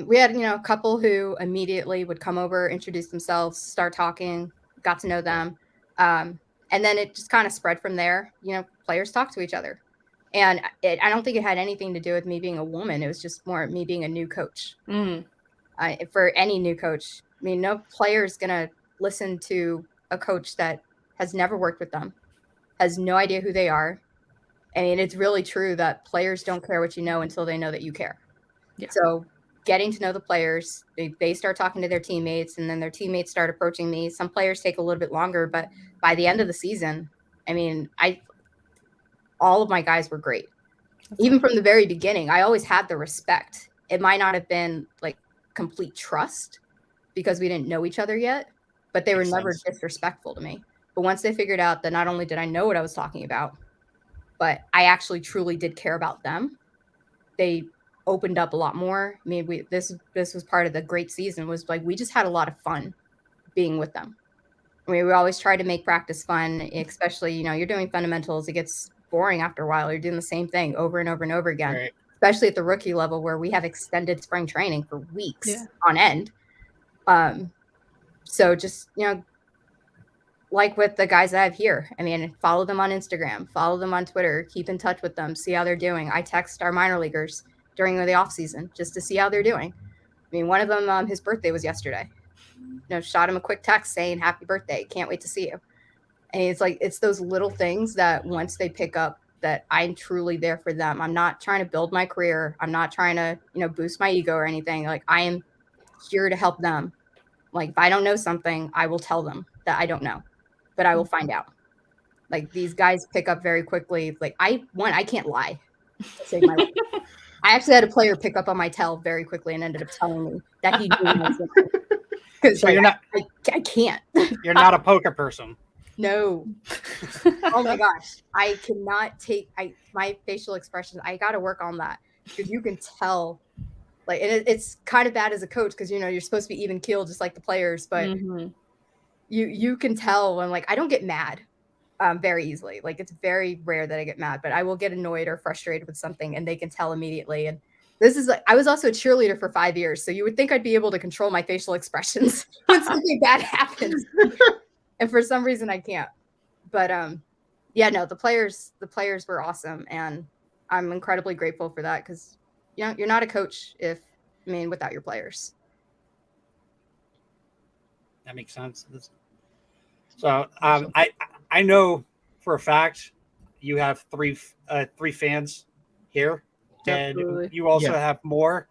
we had, a couple who immediately would come over, introduce themselves, start talking, got to know them. And then it just kind of spread from there. Players talk to each other. And I don't think it had anything to do with me being a woman. It was just more me being a new coach. For any new coach, I mean, no player is going to listen to a coach that has never worked with them, has no idea who they are. I mean, it's really true that players don't care what you know until they know that you care. Yeah. So getting to know the players, they start talking to their teammates, and then their teammates start approaching me. Some players take a little bit longer, but by the end of the season, I mean, all of my guys were great. Even from the very beginning, I always had the respect. It might not have been like complete trust because we didn't know each other yet, but they were never disrespectful to me. But once they figured out that not only did I know what I was talking about, but I actually truly did care about them, they opened up a lot more. I mean, this was part of the great season, was like we just had a lot of fun being with them. I mean, we always try to make practice fun, especially, you're doing fundamentals. It gets boring after a while. You're doing the same thing over and over and over again, right. Especially at the rookie level where we have extended spring training for weeks on end. So just, like with the guys I have here, I mean, follow them on Instagram, follow them on Twitter, keep in touch with them, see how they're doing. I text our minor leaguers during the off season just to see how they're doing. I mean, one of them, his birthday was yesterday. Shot him a quick text saying, happy birthday. Can't wait to see you. And it's like, it's those little things that once they pick up that I'm truly there for them. I'm not trying to build my career. I'm not trying to, boost my ego or anything. Like I am here to help them. Like if I don't know something, I will tell them that I don't know, but I will find out. Like these guys pick up very quickly. Like I can't lie to save my life. I actually had a player pick up on my tell very quickly and ended up telling me that he knew because so you're not. I can't. You're not a poker person. No. Oh my gosh, I cannot take my facial expressions. I got to work on that because you can tell. Like, and it's kind of bad as a coach because you're supposed to be even keeled just like the players, but you can tell when I don't get mad very easily. Like it's very rare that I get mad, but I will get annoyed or frustrated with something and they can tell immediately. And this is I was also a cheerleader for 5 years. So you would think I'd be able to control my facial expressions when something bad happens. And for some reason I can't. But the players were awesome. And I'm incredibly grateful for that because you're not a coach without your players. That makes sense. So I know for a fact you have three fans here, Absolutely. and you also have more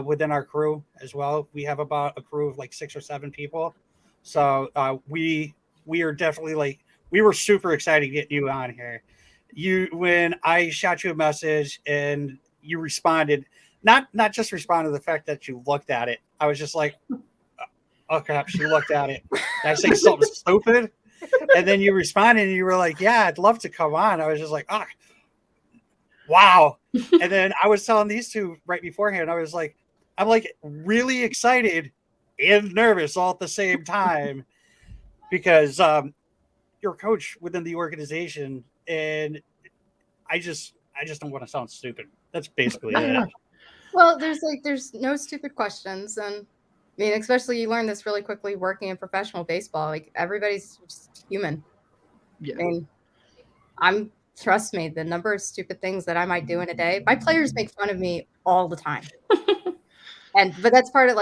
within our crew as well. We have about a crew of like 6 or 7 people. So we are definitely we were super excited to get you on here. When I shot you a message and you responded, not just responded to the fact that you looked at it. I was just like, oh crap, she looked at it. Did I say something stupid? And then you responded and you were like, yeah, I'd love to come on. I was just like, oh, wow. And then I was telling these two right beforehand, I was like, I'm like really excited and nervous all at the same time because you're a coach within the organization and I just don't want to sound stupid. That's basically it. Well, there's no stupid questions, and I mean, especially you learn this really quickly working in professional baseball. Like everybody's just human. Yeah. I mean, trust me, the number of stupid things that I might do in a day. My players make fun of me all the time. But that's part of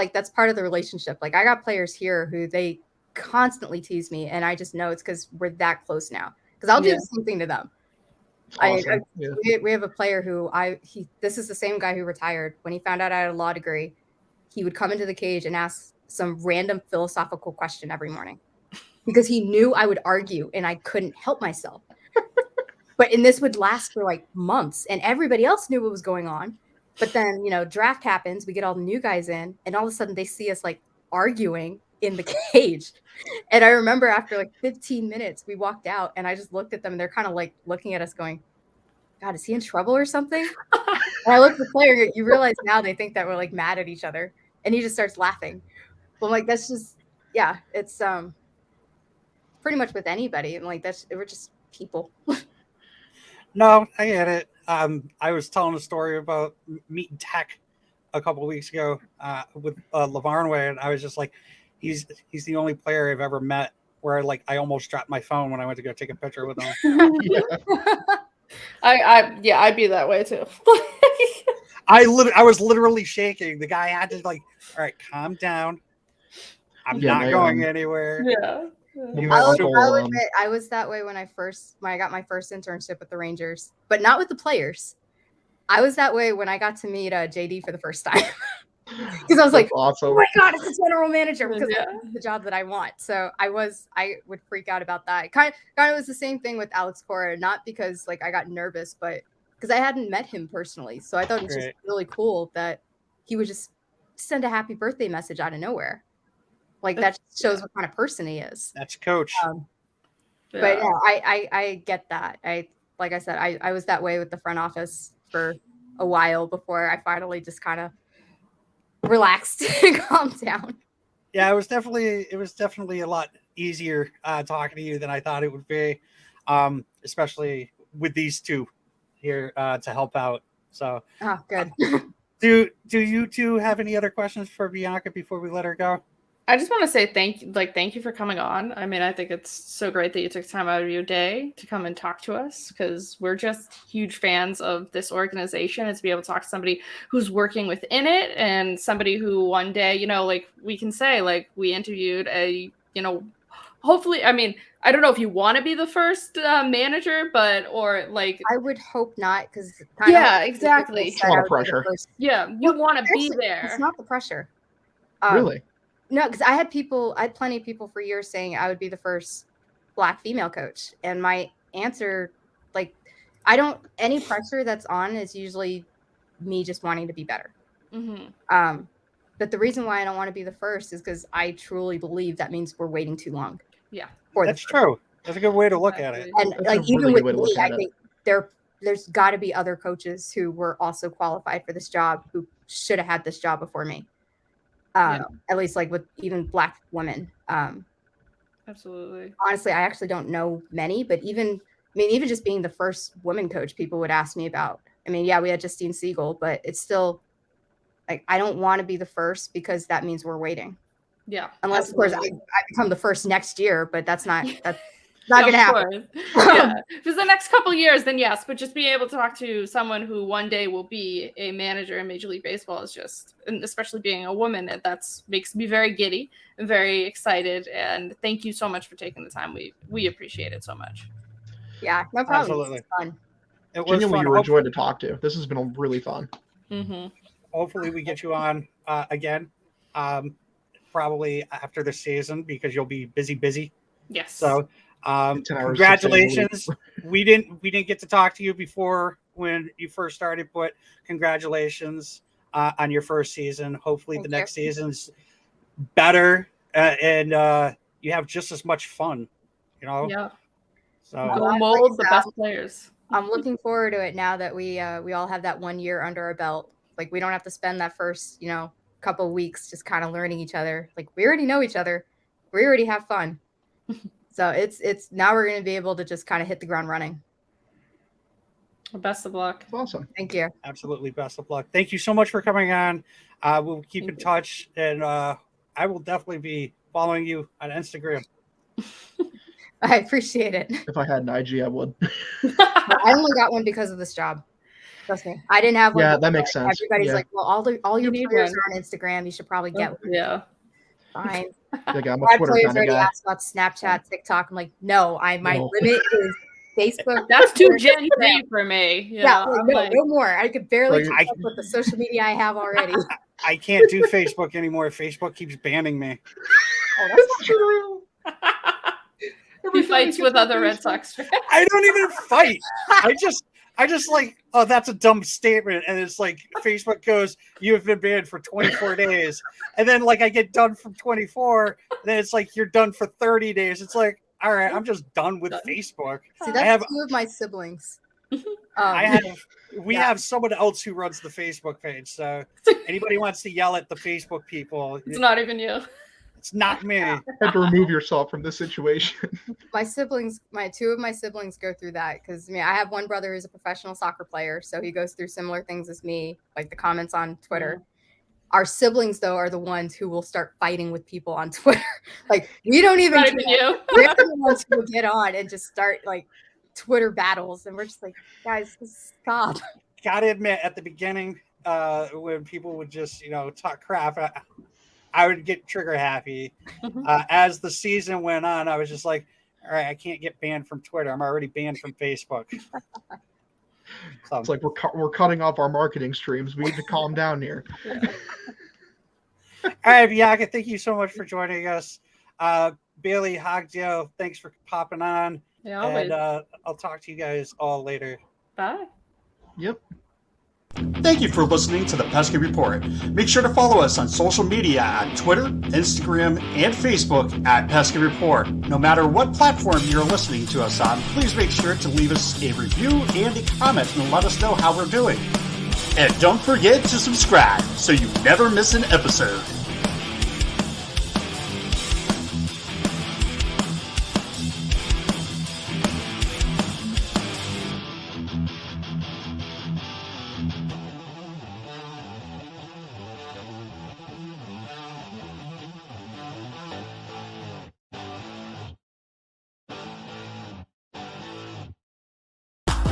the relationship. Like I got players here who they constantly tease me, and I just know it's because we're that close now. Because I'll do the same thing to them. Awesome. We have a player who this is the same guy who retired. When he found out I had a law degree, he would come into the cage and ask some random philosophical question every morning because he knew I would argue and I couldn't help myself. And this would last for like months, and everybody else knew what was going on. But then, draft happens, we get all the new guys in, and all of a sudden they see us like arguing in the cage. And I remember after like 15 minutes, we walked out and I just looked at them and they're kind of like looking at us going, God, is he in trouble or something? And I looked at the player, you realize now they think that we're like mad at each other. And he just starts laughing. Well, like, that's just, yeah, it's pretty much with anybody. And like, we're just people. No, I get it. I was telling a story about meeting Tech a couple of weeks ago with Lavarnway, and I was just like, he's the only player I've ever met where I almost dropped my phone when I went to go take a picture with him. Yeah. I'd be that way too. I was literally shaking. The guy had to all right, calm down. I'm not going anywhere. Yeah. I'll admit, I was that way when I got my first internship with the Rangers, but not with the players. I was that way when I got to meet JD for the first time. Because I was like, awesome. Oh my God, it's a general manager, because that's the job that I want. So I would freak out about that. Kind of was the same thing with Alex Cora, not because I got nervous, but because I hadn't met him personally. So I thought it was just really cool that he would just send a happy birthday message out of nowhere. That shows what kind of person he is. That's Coach. But yeah, I get that. Like I said, I was that way with the front office for a while before I finally just kind of relaxed and calmed down. Yeah, it was definitely a lot easier talking to you than I thought it would be, especially with these two here to help out. So, good. Do you two have any other questions for Bianca before we let her go? I just want to say thank you for coming on. I mean, I think it's so great that you took time out of your day to come and talk to us, because we're just huge fans of this organization, and to be able to talk to somebody who's working within it, and somebody who one day, we can say, we interviewed hopefully, I mean, I don't know if you want to be the first manager, I would hope not, because exactly. It's a lot of pressure. You want to be there. It's not the pressure. Really? No, because I had plenty of people for years saying I would be the first Black female coach. And my answer, any pressure that's on is usually me just wanting to be better. Mm-hmm. But the reason why I don't want to be the first is because I truly believe that means we're waiting too long. Yeah. That's true. That's a good way to look at it. And even with me, I think there's got to be other coaches who were also qualified for this job who should have had this job before me. At least with even Black women. Absolutely. Honestly, I actually don't know many, but even just being the first woman coach, people would ask me about. I mean, yeah, we had Justine Siegel, but it's still I don't want to be the first, because that means we're waiting. Yeah. Unless, absolutely. Of course, I become the first next year, but that's not going to happen. Yeah. If it's the next couple of years, then yes. But just being able to talk to someone who one day will be a manager in Major League Baseball is just, and especially being a woman, that's makes me very giddy and very excited. And thank you so much for taking the time. We appreciate it so much. Yeah, no problem. Absolutely. It's fun. It was genuinely, you were a joy to talk to. This has been really fun. Mm-hmm. Hopefully we get you on again, probably after the season, because you'll be busy. Yes. So congratulations. we didn't get to talk to you before when you first started, but congratulations on your first season. Hopefully the next season's better and you have just as much fun, Yeah. So we'll mold the best players. I'm looking forward to it now that we all have that 1 year under our belt. We don't have to spend that first, couple of weeks just kind of learning each other. We already know each other. We already have fun. So it's now we're going to be able to just kind of hit the ground running. Best of luck. It's awesome. Thank you. Absolutely, best of luck. Thank you so much for coming on. We'll keep in touch, and I will definitely be following you on Instagram. I appreciate it. If I had an IG, I would. I only got one because of this job. Trust me. I didn't have one. Yeah, before. that makes sense. Everybody's Yeah. like, well, all your need players one. are on Instagram. You should probably get one. Yeah. Fine. Like, I'm a My Twitter players kind of already guy. asked about Snapchat, TikTok. I'm like, no, my No. limit is Facebook. That's too Twitter, Gen Instagram. Z for me. Yeah, I'm no, like, no more. I could barely Right. keep up with the social media I have already. I can't do Facebook anymore. Facebook keeps banning me. Oh, that's It's true. he fights with other Red Sox fans. I don't even fight. I just like, oh, that's a dumb statement. And it's like Facebook goes, you have been banned for 24 days. And then like I get done from 24, and then it's like you're done for 30 days. It's like, all right, I'm just done with Facebook. See, I that's have 2 of my siblings. we have someone else who runs the Facebook page. So anybody wants to yell at the Facebook people, It's not even you. it's not me. Had to remove yourself from this situation. My siblings, 2 of my siblings go through that because I have one brother who's a professional soccer player, so he goes through similar things as me, like the comments on Twitter. Our siblings, though, are the ones who will start fighting with people on Twitter. Like, we don't even Not even you. They're the ones who will get on and just start like Twitter battles, and we're just like, guys, just stop. Gotta admit, at the beginning, when people would just talk crap, I would get trigger happy. As the season went on, I was just like, all right, I can't get banned from Twitter. I'm already banned from Facebook. So, It's like we're cutting off our marketing streams. We need to calm down here. all right, Bianca, thank you so much for joining us. Bailey, Hogdale, thanks for popping on. Yeah, always. And I'll talk to you guys all later. Bye. Yep. Thank you for listening to the Pesky Report. Make sure to follow us on social media on Twitter, Instagram, and Facebook at Pesky Report. No matter what platform you're listening to us on, please make sure to leave us a review and a comment and let us know how we're doing. And don't forget to subscribe so you never miss an episode.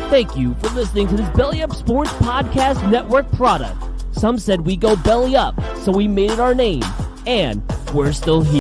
Thank you for listening to this Belly Up Sports Podcast Network product. Some said we go belly up, so we made it our name, and we're still here.